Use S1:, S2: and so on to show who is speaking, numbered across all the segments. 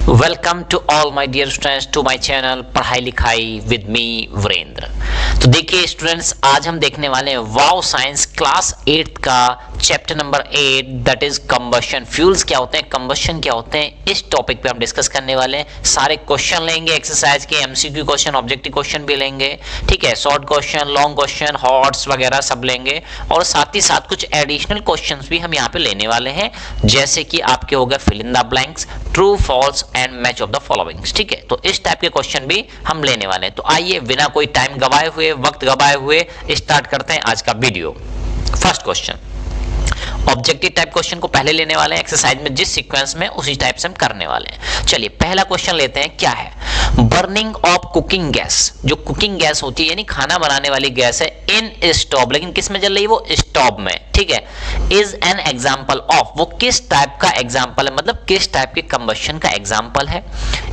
S1: Welcome to all my dear students to my channel Padhai Likhai with me Virendra. तो देखिए students, आज हम देखने वाले हैं वाव साइंस क्लास 8 का chapter number 8 that is combustion. Fuels क्या होते हैं, कंबशन क्या होते हैं, इस टॉपिक पे हम डिस्कस करने वाले हैं। सारे क्वेश्चन लेंगे एक्सरसाइज के, एमसीक्यू क्वेश्चन, ऑब्जेक्टिव क्वेश्चन भी लेंगे, ठीक है। Short question, long question, hots वगैरह सब लेंगे और साथ ही साथ कुछ एडिशनल क्वेश्चंस भी हम यहाँ पे लेने वाले हैं, जैसे कि आपके हो गए fill in the blanks, true false and match of the followings, ठीक है। तो इस टाइप के क्वेश्चन भी हम लेने वाले हैं। तो आइए बिना कोई टाइम गवाए हुए, वक्त गवाए हुए स्टार्ट करते हैं आज का video. First question, objective type question को पहले लेने वाले हैं एक्सरसाइज में, जिस सीक्वेंस में उसी टाइप से हम करने वाले हैं। चलिए पहला क्वेश्चन लेते हैं। क्या है, बर्निंग ऑफ कुकिंग गैस। जो कुकिंग गैस होती है यानी खाना बनाने वाली गैस है, इन स्टोव, लेकिन किस में जल रही है, वो स्टोव में, ठीक है। इज एन एग्जाम्पल ऑफ, वो किस टाइप का एग्जाम्पल है, मतलब किस टाइप के कंबशन का एग्जाम्पल है।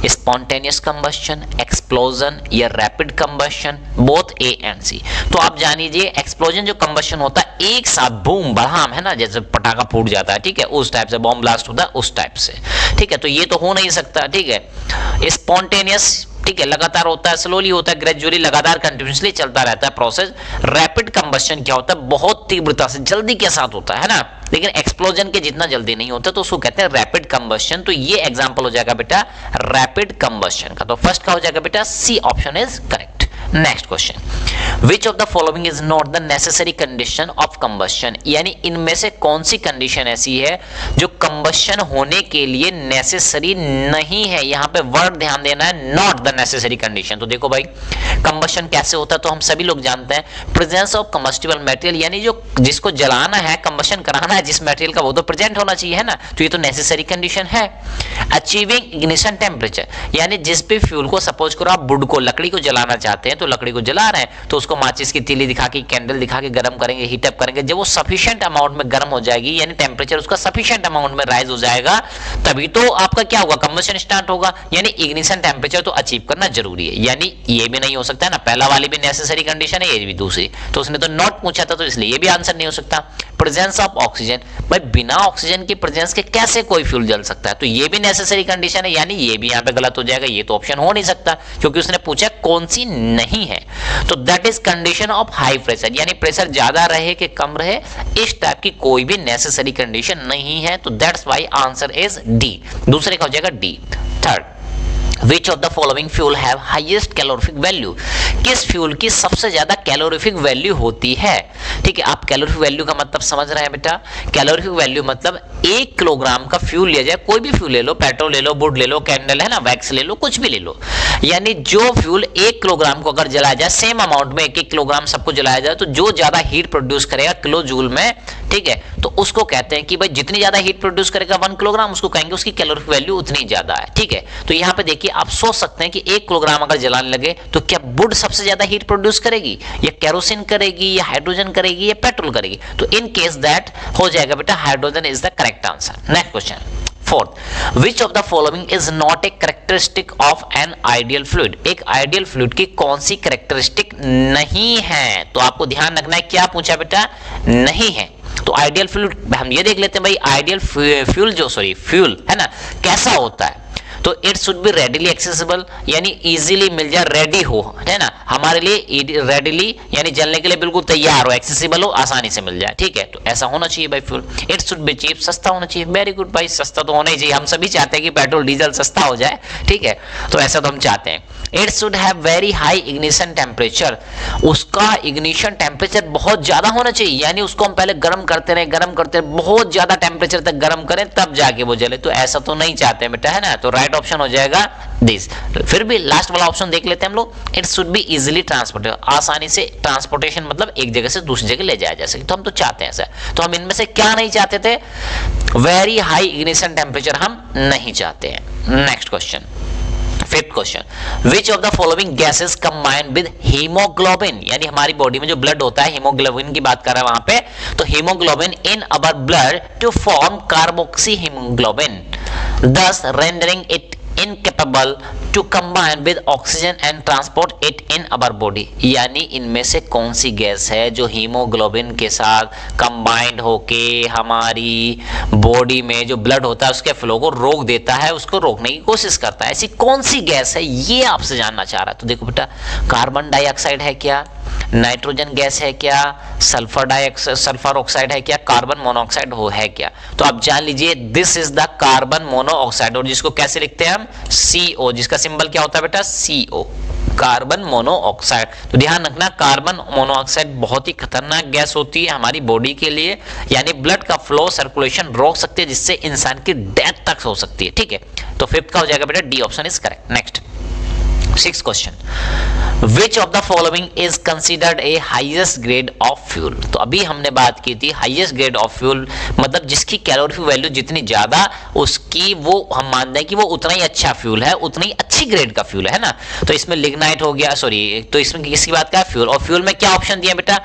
S1: स्पॉन्टेनियस कंबशन, एक्सप्लोजन या rapid combustion, both A and C. तो आप जान लीजिए एक्सप्लोजन जो कंबशन होता है एक साथ बूम बढ़ाम, है ना, जैसे पटाखा फूट जाता है, ठीक है, उस टाइप से बॉम्ब ब्लास्ट होता है उस टाइप से, ठीक है। तो ये तो हो नहीं सकता, ठीक है। स्पॉन्टेनियस, ठीक है, लगातार होता है, स्लोली होता है, ग्रेजुअली, लगातार कंटिन्यूअसली चलता रहता है प्रोसेस। रैपिड कंबशन क्या होता है, बहुत तीव्रता से, जल्दी के साथ होता है ना, लेकिन एक्सप्लोजन के जितना जल्दी नहीं होता, तो उसको कहते हैं रैपिड कंबशन। तो ये एग्जांपल हो जाएगा बेटा रैपिड कंबशन का। तो फर्स्ट का हो जाएगा बेटा C, option is correct. Next question, which of the following is not the necessary condition of combustion, यानी इनमें से कौन सी कंडीशन ऐसी है जो कंबशन होने के लिए नेसेसरी नहीं है। यहां पे वर्ड ध्यान देना है, नॉट द नेसेसरी कंडीशन। तो देखो भाई, कंबशन कैसे होता है तो हम सभी लोग जानते हैं, प्रेजेंस ऑफ कम्बस्टिबल मटेरियल, यानी जो जिसको जलाना है, कंबशन कराना है जिस मटेरियल का, वो तो प्रेजेंट होना चाहिए, है ना। तो ये तो नेसेसरी कंडीशन है। अचीविंग इग्निशन टेम्परेचर, यानी जिस भी फ्यूल को, सपोज करो आप वुड को, लकड़ी को जलाना चाहते हैं, तो लकड़ी को जला रहे हैं, तो उसको माचिस की तीली दिखा के, कैंडल दिखा के गर्म करेंगे, हीटअप करेंगे। जब वो सफिशिएंट अमाउंट में गर्म हो जाएगी, यानी टेम्परेचर उसका सफिशिएंट अमाउंट में राइज हो जाएगा, तभी तो आपका क्या होगा, कंबशन स्टार्ट होगा। यानी इग्निशन टेम्परेचर तो अचीव करना जरूरी है। यानी ये भी नहीं हो सकता है ना, पहला वाली भी नेसेसरी कंडीशन है, ये भी दूसरी, तो उसने तो नॉट पूछा था, तो इसलिए ये भी आंसर नहीं हो सकता। प्रेजेंस ऑफ ऑक्सीजन, भाई बिना ऑक्सीजन की प्रेजेंस के कैसे कोई फ्यूल जल सकता है, तो ये भी नेसेसरी कंडीशन है, यानी ये भी यहाँ पे गलत हो जाएगा, ये तो ऑप्शन हो नहीं सकता, क्योंकि उसने पूछा कौन सी नहीं है। तो that is condition of high pressure, यानी प्रेशर ज्यादा रहे कि कम रहे, इस टाइप की कोई भी नेसेसरी कंडीशन नहीं है। तो that's why answer is D, दूसरे का हो जाएगा D. Third, Which of the following fuel have highest calorific value? किस फ्यूल की सबसे ज्यादा कैलोरीफिक वैल्यू होती है, ठीक है। आप कैलोरीफिक वैल्यू का मतलब समझ रहे हैं बेटा। कैलोरीफिक वैल्यू मतलब 1 किलोग्राम का फ्यूल लिया जाए, कोई भी फ्यूल ले लो, पेट्रोल ले लो, वुड ले लो, कैंडल है ना, वैक्स ले लो, कुछ भी ले लो, यानी जो फ्यूल 1 किलोग्राम को अगर जलाया जाए, सेम अमाउंट में 1-1 किलोग्राम सबको जलाया जाए, तो जो ज्यादा हीट प्रोड्यूस करेगा किलो जूल में, ठीक है, तो उसको कहते हैं कि भाई जितनी ज्यादा हीट प्रोड्यूस करेगा 1 किलोग्राम, उसको कहेंगे उसकी कैलोरीफिक वैल्यू उतनी ज्यादा है, ठीक है। तो यहाँ पे देखिए आप सोच सकते हैं कि 1 किलोग्राम अगर जलाने लगे तो क्या वुड सबसे ज्यादा हीट प्रोड्यूस करेगी, या केरोसिन करेगी, या हाइड्रोजन करेगी, या पेट्रोल करेगी। तो इन केस दैट हो जाएगा बेटा hydrogen is the correct answer. Next question, fourth, which of the following is not a characteristic of an ideal fluid. एक आइडियल फ्लूइड की कौन सी कैरेक्टरिस्टिक नहीं है, तो आपको ध्यान रखना है, क्या पूछा बेटा, नहीं है। तो आइडियल फ्लूइड हम ये देख लेते हैं भाई, आइडियल फ्यूल है ना, कैसा होता है। तो it should B readily accessible, यानी इजीली मिल जाए, रेडी हो, है ना, हमारे लिए रेडिली, यानी जलने के लिए बिल्कुल तैयार हो, एक्सेसिबल हो, आसानी से मिल जाए, ठीक है। तो ऐसा होना चाहिए भाई fuel. It should be cheap, सस्ता होना चाहिए, वेरी गुड भाई, सस्ता तो होना ही चाहिए, हम सभी चाहते हैं कि पेट्रोल डीजल सस्ता हो जाए, ठीक है, तो ऐसा तो हम चाहते हैं। It should have very high ignition temperature, उसका इग्निशन टेम्परेचर बहुत ज्यादा होना चाहिए, यानी उसको हम पहले गर्म करते रहे, बहुत ज्यादा टेम्परेचर तक गर्म करें तब जाके वो जले, तो ऐसा तो नहीं चाहते बेटा, है ना। तो राइट ऑप्शन हो जाएगा दिस। फिर भी लास्ट वाला ऑप्शन देख लेते हैं हम लोग, it should be easily transportable, आसानी से ट्रांसपोर्टेशन, मतलब एक जगह से दूसरी जगह ले जाया जा सके, तो हम तो चाहते हैं ऐसा। तो हम इनमें से क्या नहीं चाहते थे, वेरी हाई इग्निशन टेम्परेचर हम नहीं चाहते हैं। Next question, fifth question, which of the following gases combine with haemoglobin, यानी हमारी बॉडी में जो ब्लड होता है, हीमोग्लोबिन की बात कर रहा है वहां पे, तो haemoglobin in our blood to form carboxy haemoglobin, thus rendering it incapable to combine with oxygen and transport it in our body. यानी इनमें से कौन सी गैस है जो हीमोग्लोबिन के साथ कंबाइंड होके हमारी बॉडी में जो ब्लड होता है उसके फ्लो को रोक देता है, उसको रोकने की कोशिश करता है। ऐसी कौन सी गैस है ये आपसे जानना चाह रहा है। तो देखो बेटा, कार्बन डाइऑक्साइड है क्या, नाइट्रोजन गैस है क्या, सल्फर ऑक्साइड है क्या, कार्बन मोनोऑक्साइड हो है क्या। तो आप जान लीजिए this is the carbon monoxide, और जिसको कैसे लिखते हैं हम, CO, जिसका सिंबल क्या होता है बेटा, CO, कार्बन मोनोऑक्साइड। तो ध्यान रखना, कार्बन मोनोऑक्साइड बहुत ही खतरनाक गैस होती है हमारी बॉडी के लिए, यानी ब्लड का फ्लो सर्कुलेशन रोक सकती है, जिससे इंसान की डेथ तक हो सकती है। ठीक है, तो फिफ्थ का हो जाएगा बेटा D option is correct. Next 6th question, which of the following is considered a highest grade of fuel. तो अभी हमने बात की थी हाईएस्ट ग्रेड ऑफ फ्यूल मतलब जिसकी कैलोरी वैल्यू जितनी ज्यादा उसकी वो हम मानते हैं कि वो उतना ही अच्छा फ्यूल है, उतनी ही अच्छी ग्रेड का फ्यूल है ना। तो इसमें लिग्नाइट हो गया, सॉरी, तो इसमें किसकी बात का फ्यूल, और फ्यूल में क्या ऑप्शन दिए बेटा,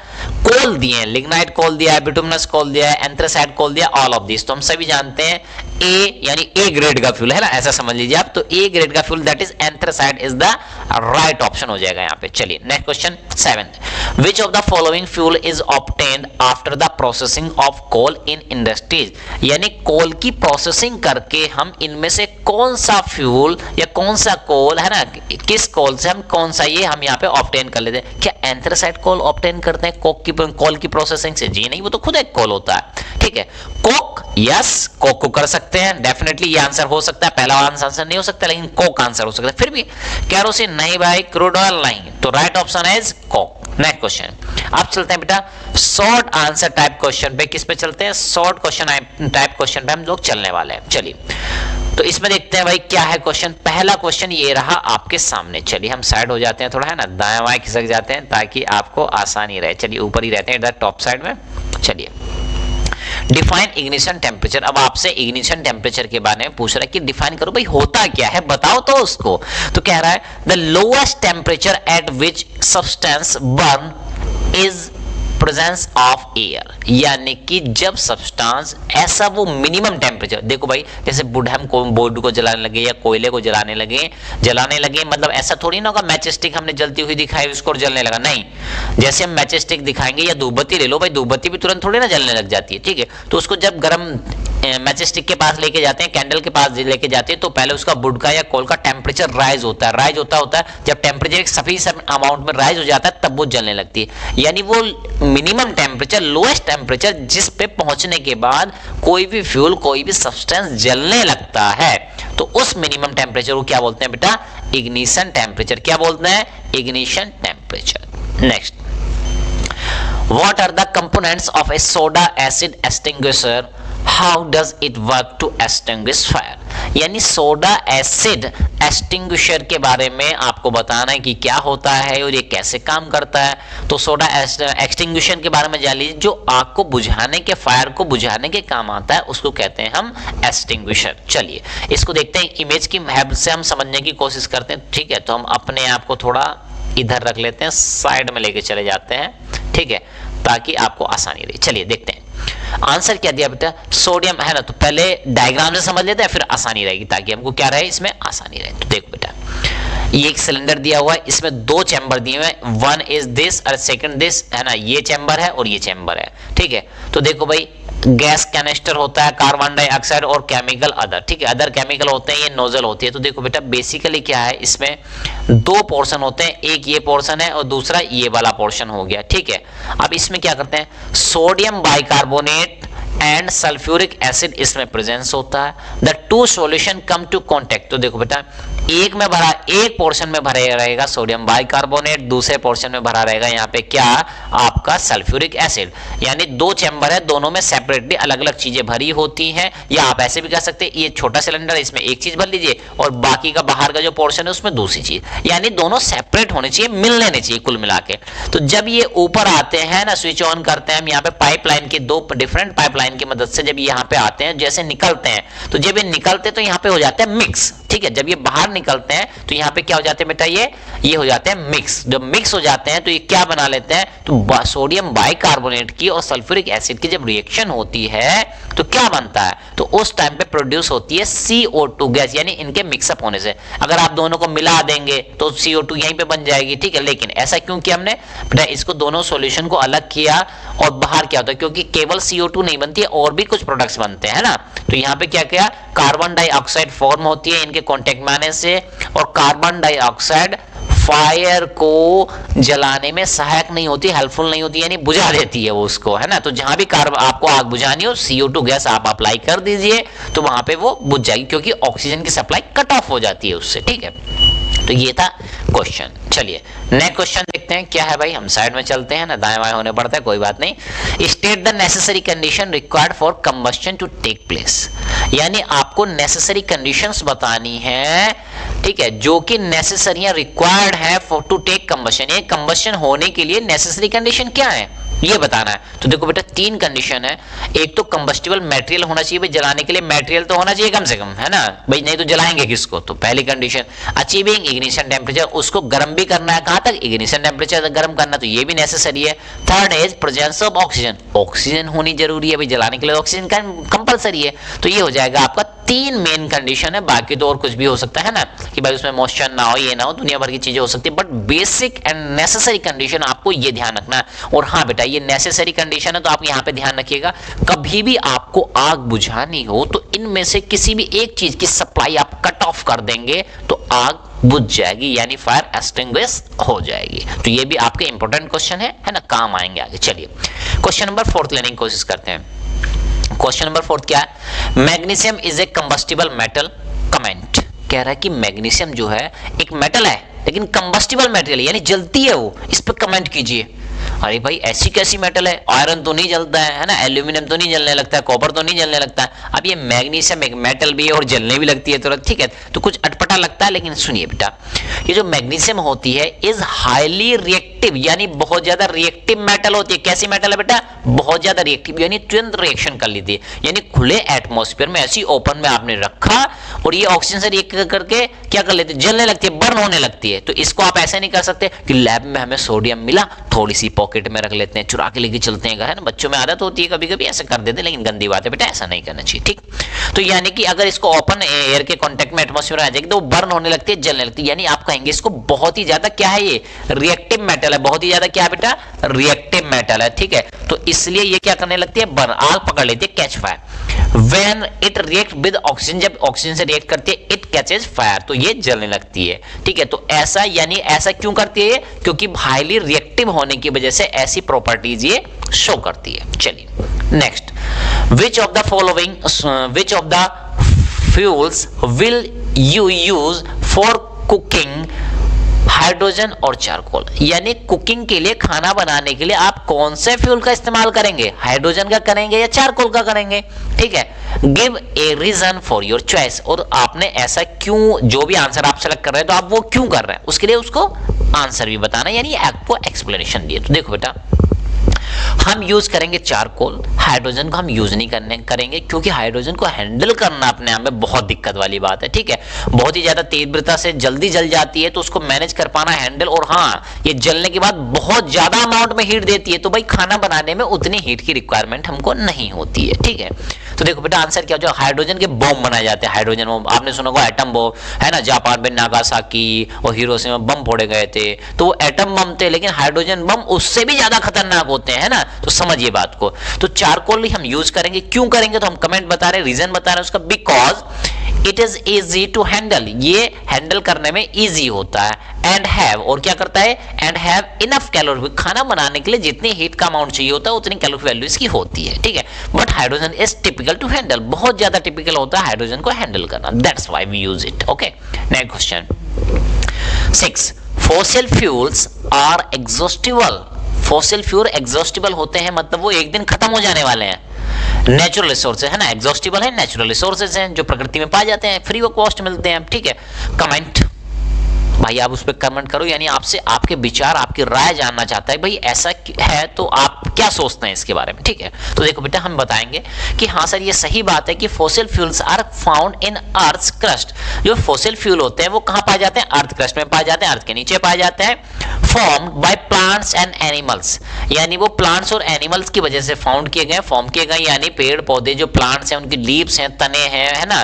S1: कोल दिए, लिग्नाइट कोल दिया है, बिटुमिनस कोल दिया है, एंथ्रासाइड कोल दिया, ऑल ऑफ दिस। तो हम सभी जानते हैं ए यानी ए ग्रेड का फ्यूल है ना, ऐसा समझ लीजिए आप। तो ए ग्रेड का fuel that is anthracite is the right option हो जाएगा यहाँ पे। चलिए next question 7th, which of the following fuel is obtained after the processing of coal in industries. यानी कोल की प्रोसेसिंग करके हम इनमें से कौन सा फ्यूल या कौन सा कोल है ना, किस कोल से हम कौन सा ये हम यहाँ पे ऑब्टेन कर लेते हैं। क्या एंथ्रासाइड कोल ऑब्टेन करते हैं कोल की प्रोसेसिंग से? जी नहीं, वो तो खुद एक कोल होता है। ठीक है, कोक, यस कोक को कर सकते हैं, डेफिनेटली ये आंसर हो सकता है, पहला आंसर नहीं हो सकता लेकिन कोक आंसर हो सकता है। फिर भी कैरोसिन नहीं भाई, क्रूड ऑयल नहीं, तो right option is Coke. Next question, आप चलते हैं बेटा शॉर्ट आंसर टाइप क्वेश्चन पे। किस पे चलते हैं? शॉर्ट क्वेश्चन टाइप क्वेश्चन पे हम लोग चलने वाले हैं। चलिए तो इसमें देखते हैं भाई क्या है क्वेश्चन। पहला क्वेश्चन ये रहा आपके सामने। चलिए हम साइड हो जाते हैं थोड़ा, है ना, दाएं बाएं खिसक जाते हैं ताकि आपको आसानी रहे। चलिए ऊपर ही रहते हैं इधर टॉप साइड में। चलिए डिफाइन इग्निशन टेम्परेचर। अब आपसे इग्निशन टेम्परेचर के बारे में पूछ रहा है कि डिफाइन करो भाई होता क्या है, बताओ तो उसको। तो कह रहा है the lowest temperature at which substance burn is presence of air. यानी कि जब सब्सटेंस ऐसा वो मिनिमम टेम्परेचर, देखो भाई जैसे हम बोर्ड को जलाने लगे या कोयले को जलाने लगे मतलब ऐसा थोड़ी ना होगा मैचस्टिक हमने जलती हुई दिखाई उसको जलने लगा, नहीं। जैसे हम मैचस्टिक दिखाएंगे या धूपबत्ती ले लो भाई, धूपबत्ती भी तुरंत थोड़ी ना जलने लग जाती है। ठीक है, तो उसको जब गर्म मैचस्टिक के पास लेके जाते हैं, कैंडल के पास लेके जाते हैं, तो पहले उसका वुड का या कोल का टेम्परेचर राइज होता है। जब टेम्परेचर एक सफिशिएंट अमाउंट में राइज हो जाता है तब वो जलने लगती है। यानी वो मिनिमम टेम्परेचर, लोएस्ट टेम्परेचर जिस पे पहुंचने के बाद कोई भी फ्यूल, कोई भी सब्सटेंस जलने लगता है, तो उस मिनिमम टेम्परेचर को क्या बोलते हैं बेटा? Ignition temperature. क्या बोलते हैं? Ignition temperature. Next, what are the components of a soda acid extinguisher? How does it work to extinguish fire? यानी सोडा एसिड एक्सटिंग्विशर के बारे में आपको बताना है कि क्या होता है और ये कैसे काम करता है। तो सोडा एक्सटिंग्विशर के बारे में जान लीजिए, जो आग को बुझाने के, फायर को बुझाने के काम आता है उसको कहते हैं हम एक्सटिंग्विशर। चलिए इसको देखते हैं, इमेज की हेल्प से हम समझने की कोशिश करते हैं। ठीक है, तो हम अपने आप को थोड़ा इधर रख लेते हैं, साइड में लेके चले जाते हैं। ठीक है, ताकि आपको आसानी रहे। चलिए देखते हैं आंसर क्या दिया बेटा, सोडियम है ना। तो पहले डायग्राम से समझ लेते हैं फिर आसानी रहेगी, ताकि हमको क्या रहे, इसमें आसानी रहे। तो देखो बेटा, ये एक सिलेंडर दिया हुआ है, इसमें दो चैम्बर दिए हुए हैं, वन इज दिस और सेकंड दिस, है ना। ये चैम्बर है और ये चैम्बर है। ठीक है, तो देखो भाई गैस कैनिस्टर होता है, कार्बन डाइऑक्साइड और केमिकल अदर। ठीक है, अदर केमिकल होते हैं, ये नोजल होती है। तो देखो बेटा बेसिकली क्या है, इसमें दो पोर्शन होते हैं, एक ये पोर्शन है और दूसरा ये वाला पोर्शन हो गया। ठीक है, अब इसमें क्या करते हैं, sodium bicarbonate and sulphuric acid इसमें प्रेजेंस होता है। The two solution come to contact. तो देखो बेटा एक में भरा, एक पोर्शन में भरा रहेगा सोडियम बाइकार्बोनेट, दूसरे पोर्शन में भरा रहेगा यहाँ पे क्या, आपका सल्फ्यूरिक एसिड। यानी दो चैम्बर है, दोनों में सेपरेटली अलग अलग चीजें भरी होती हैं। या आप ऐसे भी कह सकते हैं, ये छोटा सिलेंडर है, इसमें एक चीज भर लीजिए और बाकी का बाहर का जो पोर्शन है उसमें दूसरी चीज। यानी दोनों सेपरेट होने चाहिए, मिल लेने चाहिए कुल मिला के। तो जब ये ऊपर आते हैं ना, स्विच ऑन करते हैं हम, यहाँ पे पाइपलाइन की, दो डिफरेंट पाइपलाइन की मदद से जब यहाँ पे आते हैं, जैसे निकलते हैं, तो जब ये निकलते हैं तो यहाँ पे हो जाते हैं मिक्स। ठीक है, जब ये बाहर निकलते हैं तो यहाँ पे क्या हो जाते हैं बेटा, ये हो जाते हैं मिक्स। जब मिक्स हो जाते हैं तो ये क्या बना लेते हैं, तो सोडियम बाइकार्बोनेट की और सल्फ्यूरिक एसिड की जब रिएक्शन होती है तो क्या बनता है, तो उस टाइम पे प्रोड्यूस होती है CO2 गैस, यानी इनके मिक्सअप होने से। अगर आप दोनों को मिला देंगे तो CO2 यहीं पे बन जाएगी, ठीक है। लेकिन ऐसा क्यों किया हमने बेटा, इसको दोनों सॉल्यूशन को अलग किया और बाहर क्या होता है, क्योंकि केवल CO2 नहीं बनती है, और भी कुछ प्रोडक्ट्स बनते हैं ना। तो यहाँ पे क्या किया, कार्बन डाइऑक्साइड फॉर्म होती है इनके कॉन्टेक्ट में आने से, और कार्बन डाइऑक्साइड फायर को जलाने में सहायक नहीं होती, हेल्पफुल नहीं होती, यानी बुझा देती है वो उसको, है ना। तो जहां भी कार्बन आपको आग बुझानी हो, CO2 गैस आप अप्लाई कर दीजिए तो वहां पे वो बुझ जाएगी, क्योंकि ऑक्सीजन की सप्लाई कट ऑफ हो जाती है उससे, ठीक है। तो ये था क्वेश्चन। चलिए नेक्स्ट क्वेश्चन देखते हैं क्या है भाई, हम साइड में चलते हैं ना, दाएं बाएं होने पड़ता है, कोई बात नहीं। State the necessary condition required for combustion to take place, यानी आपको नेसेसरी कंडीशंस बतानी है, ठीक है, जो कि नेसेसरी या रिक्वायर्ड है फॉर टू टेक कंबस्शन। ये कंबस्शन होने के लिए नेसेसरी कंडीशन क्या है ये बताना है। तो देखो बेटा, तीन कंडीशन है। एक तो कंबस्टिबल मटेरियल होना चाहिए भाई, जलाने के लिए मटेरियल तो होना चाहिए कम से कम, है ना भाई, नहीं तो जलाएंगे किसको। तो पहली कंडीशन। अचीविंग इग्निशन टेम्परेचर, उसको गर्म भी करना है, कहां तक, इग्निशन टेम्परेचर गर्म करना, तो ये भी नेसेसरी है। Third is presence of oxygen, oxygen होनी जरूरी है भाई, जलाने के लिए ऑक्सीजन का कंपलसरी है। तो ये हो जाएगा आपका तीन मेन कंडीशन है, बाकी तो और कुछ भी हो सकता है ना, कि भाई उसमें मॉइस्चर ना हो, ये ना हो, दुनिया भर की चीजें हो सकती है, but basic and necessary condition आपको ये ध्यान रखना है। और हाँ बेटा, ये नेसेसरी कंडीशन है तो आप यहाँ पे ध्यान रखिएगा, कभी भी आपको आग बुझानी हो तो इनमें से किसी भी एक चीज की सप्लाई आप कट ऑफ कर देंगे तो आग बुझ जाएगी, यानी फायर एक्सटिंग्विश हो जाएगी। तो ये भी आपके इंपॉर्टेंट क्वेश्चन है ना, काम आएंगे आगे। चलिए क्वेश्चन नंबर 4 लेने की कोशिश करते हैं। क्वेश्चन नंबर 4 क्या है, magnesium is a combustible metal, comment. कह रहा है कि मैग्नीशियम जो है एक मेटल है लेकिन कंबस्टिबल मेटल यानी जलती है वो, इस पे कमेंट कीजिए। अरे भाई ऐसी कैसी मेटल है, आयरन तो नहीं जलता है ना, एल्यूमिनियम तो नहीं जलने लगता है, कॉपर तो नहीं जलने लगता है। अब ये मैग्नीशियम एक मेटल भी है और जलने भी लगती है तुरंत, ठीक है, तो कुछ अटपटा लगता है, लेकिन सुनिए बेटा, ये जो मैग्नीशियम होती है इज हाईली रिएक्टिव, यानी बहुत ज्यादा रिएक्टिव मेटल होती है। कैसी मेटल है बेटा, बहुत ज्यादा रिएक्टिव, यानी तुरंत रिएक्शन कर लेती है, यानी खुले एटमॉस्फेयर में ऐसी ओपन में आपने रखा और ये ऑक्सीजन से रिएक्ट करके क्या कर लेती है, जलने लगती है, बर्न होने लगती है। तो इसको आप ऐसे नहीं कर सकते कि लैब में हमें सोडियम मिला, थोड़ी सी पॉकेट में रख लेते हैं, चुरा के लेके चलते हैं, है ना, बच्चों में आदत होती है कभी कभी ऐसे कर देते हैं, लेकिन गंदी बात है बेटा, ऐसा नहीं करना चाहिए, ठीक। तो यानी कि अगर इसको ओपन एयर के कांटेक्ट में एटमॉस्फेयर आ जाएगी तो बर्न होने लगती है, जलने लगती है, यानी आप कहेंगे इसको बहुत ही ज्यादा क्या है, ये रिएक्टिव मेटल है, बहुत ही ज्यादा क्या बेटा, रिएक्टिव मेटल है, ठीक है। तो इसलिए ये क्या करने लगती है, बर्न, आग पकड़ लेती है, catch fire. When it react with oxygen, जब ऑक्सीजन से रिएक्ट करती है, इट कैचेज फायर, तो ये जलने लगती है, ठीक है। तो ऐसा, यानी ऐसा क्यों करती है, क्योंकि हाईली रिएक्टिव होने की वजह से ऐसी प्रॉपर्टीज ये शो करती है। चलिए next, which of the following, which of the fuels will you use for cooking hydrogen और चारकोल, यानी कुकिंग के लिए, खाना बनाने के लिए आप कौन से फ्यूल का इस्तेमाल करेंगे, हाइड्रोजन का करेंगे या चारकोल का करेंगे, ठीक है। Give a reason for your choice, और आपने ऐसा क्यों, जो भी आंसर आप सेलेक्ट कर रहे हैं तो आप वो क्यों कर रहे हैं, उसके लिए उसको आंसर भी बताना, यानी आपको एक्सप्लेनेशन दिए। तो देखो बेटा, हम यूज करेंगे चारकोल, हाइड्रोजन को हम यूज नहीं करेंगे, क्योंकि हाइड्रोजन को हैंडल करना अपने आप में बहुत दिक्कत वाली बात है, ठीक है, बहुत ही ज्यादा तीव्रता से जल्दी जल जाती है, तो उसको मैनेज कर पाना, हैंडल, और हाँ ये जलने के बाद बहुत ज्यादा अमाउंट में हीट देती है, तो भाई खाना बनाने में उतनी हीट की रिक्वायरमेंट हमको नहीं होती है, ठीक है। तो देखो बेटा, आंसर क्या हो जाएगा, हाइड्रोजन के बम बनाए जाते हैं, हाइड्रोजन बम आपने सुना होगा, एटम बम, है ना, जापान में नागासाकी और हिरोशिमा में बम फोड़े गए थे, तो वो एटम बम थे, लेकिन हाइड्रोजन बम उससे भी ज्यादा खतरनाक होते हैं, है ना। तो समझिए बात को, तो चारकोल हम यूज करेंगे, क्यों करेंगे, तो हम कमेंट बता रहे हैं, रीजन बता रहे हैं उसका, because it is easy to handle, ये हैंडल करने में इजी होता है, एंड हैव, और क्या करता है, एंड हैव इनफ कैलोरी, खाना बनाने के लिए जितनी हीट का अमाउंट चाहिए होता है उतनी कैलोरी वैल्यू इसकी होती है, ठीक है। But hydrogen is typical to handle, बहुत ज्यादा टिपिकल होता है हाइड्रोजन को हैंडल करना, that's why we use it, okay. Next question 6, fossil fuels are exhaustible, fossil fuel exhaustible होते हैं, मतलब वो एक दिन खत्म हो जाने वाले हैं, नेचुरल रिसोर्सेज है ना, एग्जॉस्टिबल है, नेचुरल रिसोर्सेज हैं जो प्रकृति में पाए जाते हैं, फ्री ऑफ कॉस्ट मिलते हैं, ठीक है। कमेंट, भाई आप उस पर कमेंट करो, यानी आपसे आपके विचार, आपकी राय जानना चाहता है भाई ऐसा है तो आप क्या सोचते हैं इसके बारे में, ठीक है। तो देखो बेटा हम बताएंगे कि हाँ सर ये सही बात है कि fossil fuels are found in earth crust. जो फॉसिल फ्यूल होते हैं वो कहाँ पाए जाते हैं? अर्थ क्रस्ट में पाए जाते हैं, अर्थ के नीचे पाए जाते हैं। Formed by plants and animals, यानी वो प्लांट्स और एनिमल्स की वजह से फाउंड किए गए, फॉर्म किए गए, यानी पेड़ पौधे जो प्लांट्स हैं उनकी लीव्स हैं, तने हैं, है ना,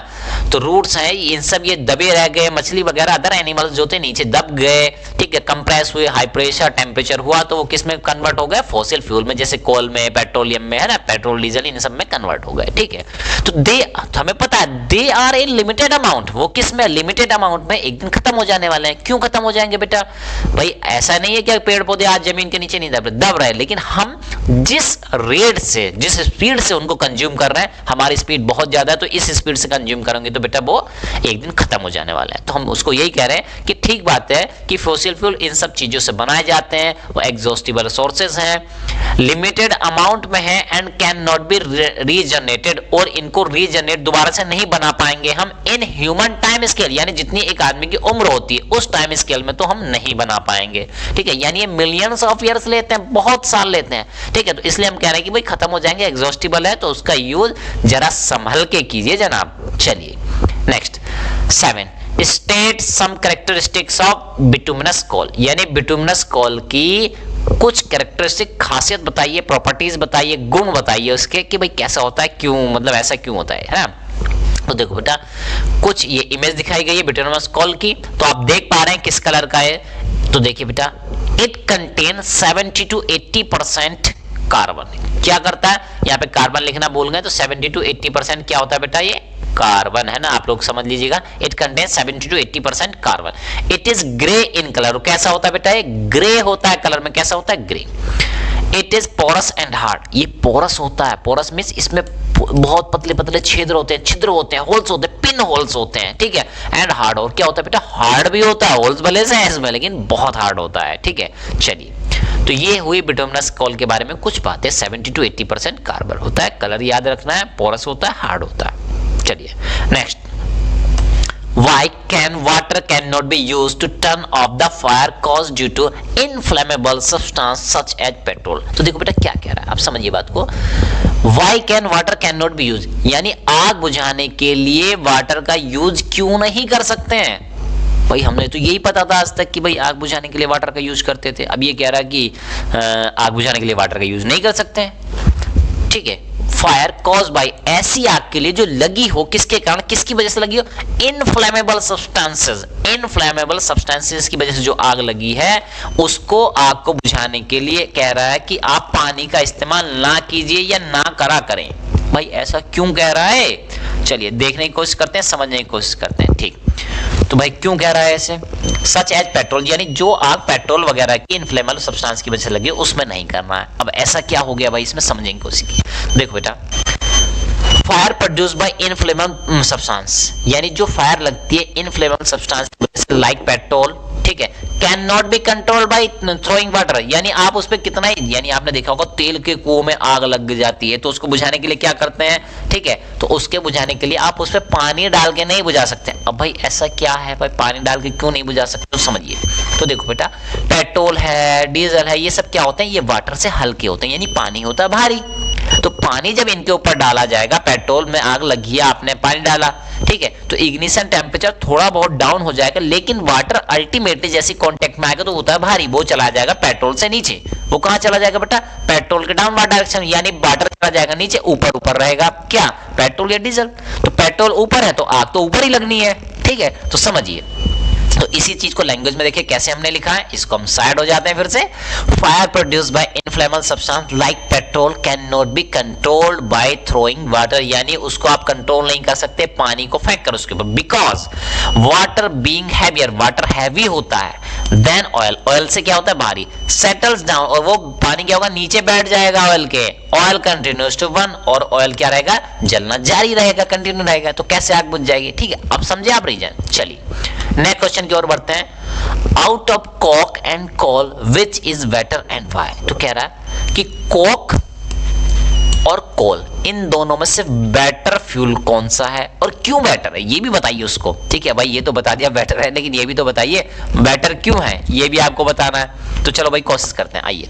S1: तो रूट्स हैं, इन सब ये दबे रह गए, मछली वगैरह अदर एनिमल्स जो थे नीचे दब गए, ठीक है, कंप्रेस हुए, हाई प्रेशर टेम्परेचर हुआ तो वो किस में कन्वर्ट हो गए? फॉसिल फ्यूल में, जैसे कोल में, पेट्रोलियम में, है ना, पेट्रोल डीजल इन सब में कन्वर्ट हो गए, ठीक है। तो हमें पता है they are a limited amount, वो किस में? लिमिटेड अमाउंट में, एक दिन खत्म हो जाने वाले हैं। क्यों खत्म हो जाएंगे बेटा? भाई ऐसा नहीं है कि पेड़ पौधे आज जमीन के नीचे नहीं दब रहे, लेकिन हम जिस रेट से, जिस स्पीड से उनको कंज्यूम कर रहे हैं, हमारी स्पीड बहुत ज्यादा है, तो इस स्पीड से कंज्यूम करेंगे तो बेटा वो एक दिन खत्म हो जाने वाला है। तो हम उसको यही कह रहे हैं कि ठीक बात है कि फॉसिल फ्यूल इन सब चीजों से बनाए जाते हैं, वो एग्जॉस्टिबल रिसोर्सेज हैं, लिमिटेड अमाउंट में है and can not B regenerated, और इनको रीजनरेट दोबारा से नहीं बना पाएंगे हम इन ह्यूमन टाइम स्केल, यानी जितनी एक आदमी की उम्र होती है उस टाइम स्केल में तो हम नहीं बना पाएंगे, ठीक है। यानी ये मिलियंस ऑफ ईयर्स लेते हैं, बहुत साल लेते हैं, ठीक है। तो इसलिए हम कह रहे हैं कि भाई खत्म हो जाएंगे, एग्जॉस्टिबल है, तो उसका यूज जरा संभल के कीजिए जनाब। चलिए next 7, state some characteristics of bituminous coal, यानी बिटुमिनस कोल की कुछ कैरेक्टरिस्टिक खासियत बताइए, प्रॉपर्टीज बताइए, गुण बताइए उसके कि भाई कैसा होता है, क्यों, मतलब ऐसा क्यों होता है ना। तो देखो बेटा कुछ ये इमेज दिखाई गई है बिटुमिनस कोल की, तो आप देख पा रहे हैं किस कलर का है। तो देखिए बेटा इट कंटेन 70 to 80% कार्बन। क्या करता है? यहाँ पे कार्बन लिखना भूल गए, तो 70 to 80% क्या होता है बेटा? ये कार्बन है ना, आप लोग समझ लीजिएगा। It contain 70 to 80% carbon. It is grey in colour, कैसा होता है बेटा? ये ग्रे होता है कलर में, कैसा होता है? Grey. It is porous and hard, ये पोरस होता है, पोरस मींस इसमें बहुत पतले पतले छिद्र होते हैं, होल्स होते हैं, पिन होल्स होते हैं, ठीक है। एंड हार्ड, और क्या होता है बेटा? हार्ड भी होता है, होल्स भले से हैं इसमें लेकिन बहुत हार्ड होता है, ठीक है। चलिए तो ये हुई बिटुमिनस कोल के बारे में कुछ बातें। 70 to 80% कार्बन होता है, कलर याद रखना है, पोरस होता है, हार्ड होता है। चलिए next, why can water cannot be used to turn off the fire caused due to inflammable substance such as petrol? तो देखो बेटा क्या कह रहा है, आप समझिए बात को। why can water cannot be used, यानी आग बुझाने के लिए वाटर का यूज क्यों नहीं कर सकते हैं? भाई हमने तो यही पता था आज तक कि भाई आग बुझाने के लिए वाटर का यूज करते थे, अब ये कह रहा है कि आग बुझाने के लिए वाटर का यूज नहीं कर सकते हैं, ठीक है। फायर कॉज बाय, ऐसी आग के लिए जो लगी हो, किसके कारण, किसकी वजह से लगी हो? इनफ्लेमेबल सब्सटेंसेस, इनफ्लेमेबल सब्सटेंसेस की वजह से जो आग लगी है उसको, आग को बुझाने के लिए कह रहा है कि आप पानी का इस्तेमाल ना कीजिए या ना करा करें। भाई ऐसा क्यों कह रहा है? चलिए देखने की कोशिश करते हैं, समझने की कोशिश करते हैं, ठीक। तो भाई क्यों कह रहा है ऐसे? सच एज पेट्रोल, यानी जो आग पेट्रोल वगैरह की इनफ्लेमेबल सब्सटेंस की वजह से लगी उसमें नहीं करना है। अब ऐसा क्या हो गया भाई, इसमें समझने की कोशिश की। देखो बेटा fire produce by inflammable substance, यानी जो फायर लगती है इनफ्लेमेबल सब्सटेंस की वजह से, लाइक पेट्रोल, ठीक है, can not B control by throwing water, यानी आप उस पर कितना ही, यानी आपने देखा होगा तेल के कुओं में आग लग जाती है तो उसको बुझाने के लिए क्या करते हैं, ठीक है, तो उसके बुझाने के लिए आप उस पर पानी डाल के नहीं बुझा सकते। अब भाई ऐसा क्या है भाई, पानी डाल के क्यों नहीं बुझा सकते, तो समझिए। तो देखो बेटा पेट्रोल है, डीजल है, ये सब क्या होते हैं? ये वाटर से हल्के होते हैं, यानी पानी होता है भारी। तो पानी जब इनके ऊपर डाला जाएगा, पेट्रोल में आग लगी है, आपने पानी डाला, ठीक है, तो इग्निशन टेम्परेचर थोड़ा बहुत डाउन हो जाएगा, लेकिन वाटर अल्टीमेटली जैसे कांटेक्ट में आएगा तो होता है भारी, वो चला जाएगा पेट्रोल से नीचे। वो कहां चला जाएगा बेटा? पेट्रोल के डाउनवर्ड डायरेक्शन, यानी वाटर चला जाएगा नीचे, ऊपर ऊपर रहेगा क्या? पेट्रोल या डीजल। तो पेट्रोल ऊपर है तो आग तो ऊपर ही लगनी है, ठीक है। तो समझिए, तो इसी चीज को लैंग्वेज में देखिए कैसे हमने लिखा है, इसको हम साइड हो जाते हैं फिर से। Fire produced by inflammable substance like petrol can not be controlled by throwing water, यानी उसको आप कंट्रोल नहीं कर सकते पानी को फेंक कर उसके ऊपर, because water being heavier, water heavy होता है देन ऑयल, ऑयल से क्या होता है? भारी, सेटल्स डाउन, और वो पानी क्या होगा? नीचे बैठ जाएगा ऑयल के, ऑयल कंटिन्यूज टू बर्न, और ऑयल क्या रहेगा? जलना जारी रहेगा, कंटिन्यू रहेगा, तो कैसे आग बुझ जाएगी, ठीक है। अब समझे आप रीजन। चलिए नेक्स्ट क्वेश्चन की ओर बढ़ते हैं। Out of coke and coal which is better and why? तो कह रहा है कि कोक और कोल इन दोनों में से बेटर फ्यूल कौन सा है और क्यों बेटर है ये भी बताइए उसको। ठीक है भाई, ये तो बता दिया बेटर है, लेकिन ये भी तो बताइए बेटर क्यों है, ये भी आपको बताना है। तो चलो भाई कोशिश करते हैं, आइए।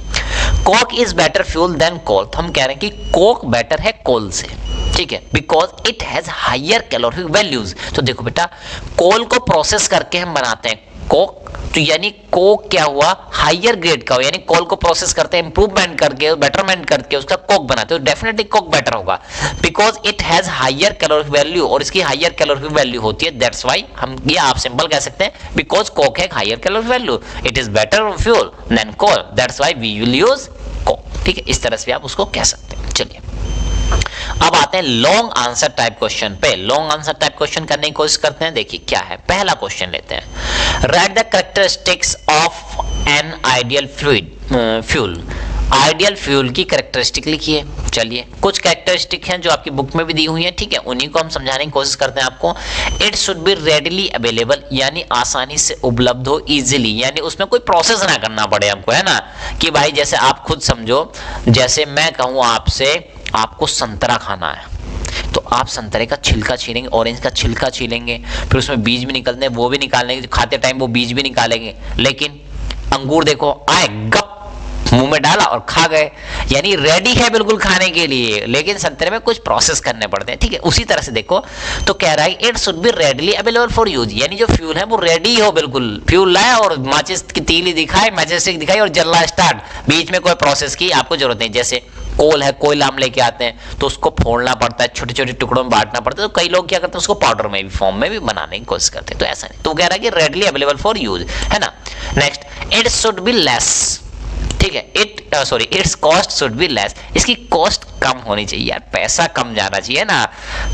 S1: Coke is better fuel than coal. तो हम कह रहे हैं कि कोक बेटर है कोल से, ठीक है, because it has higher calorie values. तो देखो बेटा, कोल को प्रोसेस करके हम बनाते हैं कोक, तो यानी कोक क्या हुआ, हायर ग्रेड का हो, यानी कोल को प्रोसेस करते हैं, इंप्रूवमेंट करके, बेटरमेंट करके उसका कोक बनाते हैं, तो डेफिनेटली कोक बेटर होगा, because it has higher calorie value, और इसकी हायर कैलोरी वैल्यू होती है, दैट्स व्हाई हम ये आप सिंपल कह सकते हैं, बिकॉज कोक है higher calorie value, it is better fuel than coal, that's why we will use coke. ठीक है, इस तरह से भी आप उसको कह सकते हैं। चलिए अब आते हैं लॉन्ग आंसर टाइप क्वेश्चन पे। लॉन्ग आंसर टाइप क्वेश्चन करने की कोशिश करते हैं। देखिए क्या है, पहला क्वेश्चन लेते हैं, right the characteristics of an ideal fuel. Ideal fuel की कैरेक्टरिस्टिक लिखिए। चलिए कुछ कैरेक्टरिस्टिक हैं जो आपकी बुक में भी दी हुई हैं, ठीक है, उन्हीं को हम समझाने की कोशिश करते हैं आपको। It should B readily available, यानी आसानी से उपलब्ध हो, इजीली, यानी उसमें कोई प्रोसेस ना करना पड़े हमको, है ना, कि भाई जैसे आप खुद समझो, जैसे मैं कहूँ आपसे आपको संतरा खाना है, तो आप संतरे का छिलका छीलेंगे, ऑरेंज का छिलका छीलेंगे, फिर उसमें बीज भी निकलते हैं, वो भी निकालेंगे, खाते टाइम वो बीज भी निकालेंगे। लेकिन अंगूर देखो, आए गप मुंह में डाला और खा गए, यानी रेडी है बिल्कुल खाने के लिए, लेकिन संतरे में कुछ प्रोसेस करने पड़ते हैं। ठीक है, उसी तरह से देखो, तो कह रहा है it should be readily available for use, यानी जो फ्यूल है वो रेडी हो, बिल्कुल फ्यूल लाया और माचिस की तीली दिखाई, मैजेस्टिक दिखाई और जलना स्टार्ट, बीच में कोई प्रोसेस की आपको जरूरत नहीं। जैसे कोल है, कोयला हम लेके आते हैं तो उसको फोड़ना पड़ता है, छोटे छोटे टुकड़ों में बांटना पड़ता है, तो कई लोग क्या करते हैं उसको पाउडर में भी, फॉर्म में भी बनाने की कोशिश करते हैं, तो ऐसा नहीं। तो कह रहा है कि रेडली अवेलेबल फॉर यूज, है ना। Next, it should be less, ठीक है, it's cost should be less, इसकी कॉस्ट कम होनी चाहिए यार, पैसा कम जाना चाहिए ना,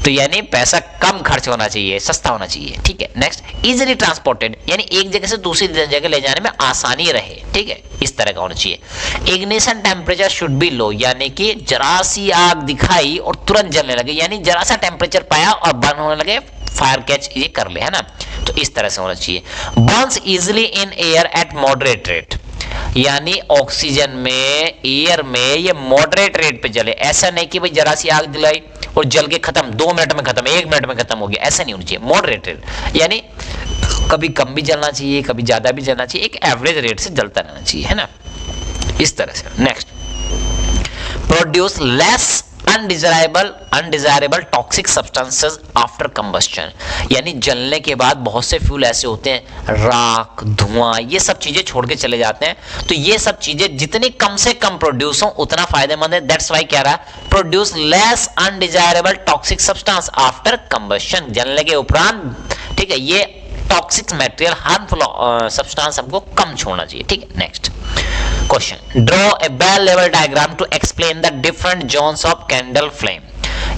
S1: तो यानी पैसा कम खर्च होना चाहिए, सस्ता होना चाहिए। ठीक है, नेक्स्ट, इजीली ट्रांसपोर्टेड, यानी एक जगह से दूसरी जगह ले जाने में आसानी रहे, ठीक है, इस तरह का होना चाहिए। इग्निशन टेम्परेचर शुड बी लो, यानी कि जरा सी आग दिखाई और तुरंत जलने लगे, यानी जरा सा टेम्परेचर पाया और बर्न होने लगे, फायर कैच ये कर ले, है ना, तो इस तरह से होना चाहिए। Burns easily in air at moderate rate, यानी ऑक्सीजन में, एयर में ये मॉडरेट रेट पे जले, ऐसा नहीं कि भाई जरा सी आग दिलाई और जल के खत्म, 2 मिनट में खत्म, 1 मिनट में खत्म हो गया, ऐसा नहीं होना चाहिए। मॉडरेट रेट यानी कभी कम भी जलना चाहिए, कभी ज्यादा भी जलना चाहिए, एक एवरेज रेट से जलता रहना चाहिए, है ना, इस तरह से। Next, produce less undesirable toxic substances after combustion, यानी जलने के बाद बहुत से फ्यूल ऐसे होते हैं, राख, धुआं, ये सब चीजें छोड़ के चले जाते हैं, तो ये सब चीजें जितनी कम से कम प्रोड्यूस हो उतना फायदेमंद है, दैट्स व्हाई कह रहा है produce less undesirable toxic substance after combustion, जलने के उपरांत, ठीक है, ये टॉक्सिक मटेरियल, हार्मफुल सब्सटेंस हमको कम छोड़ना चाहिए। ठीक है, next question, draw a well लेवल diagram to explain the different zones of candle flame,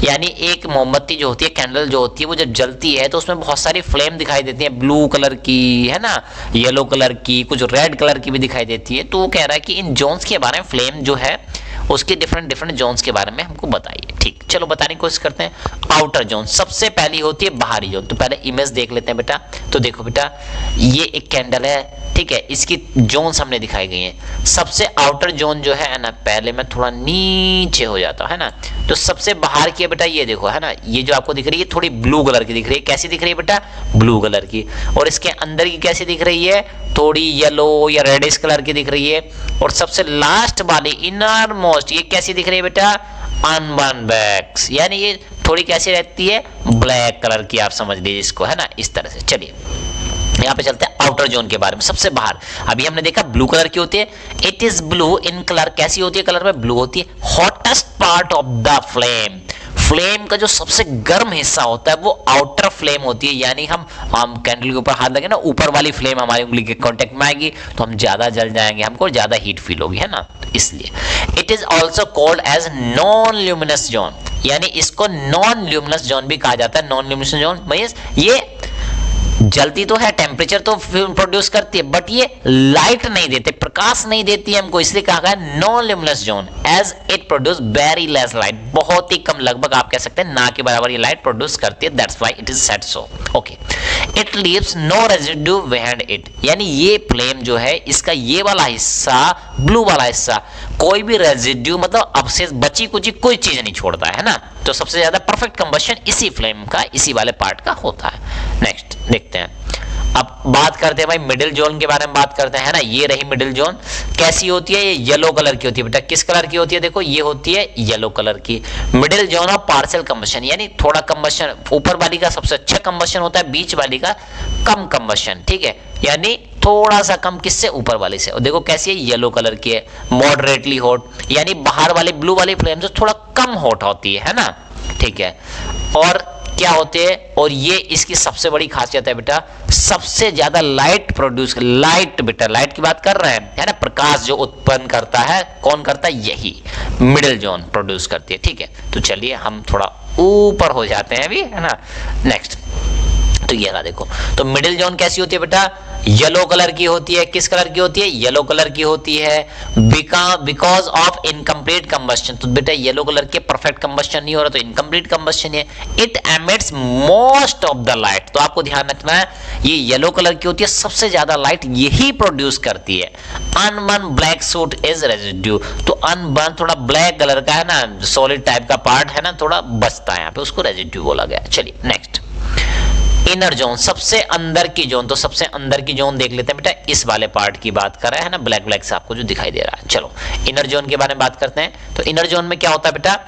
S1: यानी एक मोमबत्ती जो होती है, कैंडल जो होती है, वो जब जलती है तो उसमें बहुत सारी फ्लेम दिखाई देती है, ब्लू कलर की, है ना, येलो कलर की, कुछ रेड कलर की भी दिखाई देती है, तो वो कह रहा है कि इन जोन्स के बारे में, फ्लेम जो है उसके डिफरेंट जोन्स के बारे में हमको बताइए। ठीक, चलो बताने की कोशिश करते हैं। आउटर जोन सबसे पहली होती है बाहरी जोन, तो पहले इमेज देख लेते हैं बेटा। तो देखो बेटा, ये एक कैंडल है, ठीक है, इसकी जोन्स हमने दिखाई गई हैं। सबसे आउटर जोन जो है ना, पहले मैं थोड़ा नीचे हो जाता है ना, तो सबसे बाहर की है बेटा, ये देखो, है ना, ये जो आपको दिख रही है थोड़ी ब्लू कलर की दिख रही है, कैसी दिख रही है बेटा, ब्लू कलर की, और इसके अंदर की कैसी दिख रही है, थोड़ी येलो या रेडिश कलर की दिख रही है, और सबसे लास्ट वाली इनर मोस्ट ये कैसी दिख रही है बेटा, अनबर्न बैक्स, यानी ये थोड़ी कैसी रहती है, ब्लैक कलर की, आप समझ लीजिए इसको, है ना, इस तरह से। चलिए यहाँ पे चलते हैं आउटर जोन के बारे में। सबसे बाहर अभी हमने देखा ब्लू कलर की होती है, it is blue in colour, कैसी होती है, कलर में ब्लू होती है। Hottest part of the flame, flame का जो सबसे गर्म हिस्सा होता है वो आउटर फ्लेम होती है, यानी हम कैंडल के ऊपर हाथ लगे ना, ऊपर वाली फ्लेम हमारी उंगली के कांटेक्ट में आएगी तो हम ज्यादा जल जाएंगे, हमको ज्यादा हीट फील होगी, है ना, तो इसलिए। It is also called as non luminous zone, यानी इसको नॉन ल्यूमिनस जोन भी कहा जाता है। नॉन ल्यूमिनस जोन मींस ये जलती तो है, टेम्परेचर तो प्रोड्यूस करती है, बट ये लाइट नहीं देते, प्रकाश नहीं देती है हमको, इसलिए कहा गया no luminous zone as it produce very less light, बहुत ही कम, लगभग आप कह सकते हैं ना के बराबर ये लाइट प्रोड्यूस करती है, that's why it is said so. Okay, it leaves no residue behind it, यानी ये फ्लेम जो है इसका ये वाला हिस्सा, ब्लू वाला हिस्सा, कोई भी रेजिड्यू मतलब अवशेष, बची कुची कोई चीज नहीं छोड़ता है ना, तो सबसे ज्यादा परफेक्ट कंबशन इसी फ्लेम का, इसी वाले पार्ट का होता है। नेक्स्ट देखते हैं, अब बात करते हैं भाई मिडिल जोन के बारे में बात करते हैं ना। ये रही मिडिल जोन, कैसी होती है, ये येलो कलर की होती है बेटा, किस कलर की होती है, देखो ये होती है येलो कलर की। Middle zone of partial combustion, यानी थोड़ा कंबशन, ऊपर वाली का सबसे अच्छा कंबशन होता है, बीच वाली का कम कंबशन, ठीक है, यानी थोड़ा सा कम किससे, ऊपर वाले से। और देखो कैसी है, येलो कलर की है, मॉडरेटली हॉट, यानी बाहर वाले ब्लू वाली फ्लेम से थोड़ा कम हॉट होती है ना, ठीक है। और क्या होते हैं, और ये इसकी सबसे बड़ी खासियत है बेटा, सबसे ज्यादा लाइट प्रोड्यूस, लाइट बेटा, लाइट की बात कर रहे हैं है ना, प्रकाश जो उत्पन्न करता है, कौन करता है, यही मिडिल जोन प्रोड्यूस करती है, ठीक है। तो चलिए हम थोड़ा ऊपर हो जाते हैं अभी, है ना। नेक्स्ट, तो ये रहा देखो, तो मिडिल जोन कैसी होती है बेटा, येलो कलर की होती है, किस कलर की होती है, येलो कलर की होती है, बिकॉज ऑफ इनकम्प्लीट कंबस्शन, तो बेटा येलो कलर के परफेक्ट कंबस्शन नहीं हो रहा, तो इनकम्प्लीट कंबस्शन है। It emits most of the light, तो आपको ध्यान रखना है, ये येलो कलर की होती है, सबसे ज्यादा लाइट यही प्रोड्यूस करती है। Unburn black suit is residue, तो अनबर्न थोड़ा ब्लैक कलर का है ना, सॉलिड टाइप का पार्ट है ना, थोड़ा बचता है यहाँ पे, उसको रेजिड्यू बोला गया। चलिए नेक्स्ट, इनर जोन, सबसे अंदर की जोन, तो सबसे अंदर की जोन देख लेते हैं बेटा, इस वाले पार्ट की बात कर रहे हैं ना, ब्लैक ब्लैक से आपको जो दिखाई दे रहा है। चलो इनर जोन के बारे में बात करते हैं, तो इनर जोन में क्या होता है बेटा,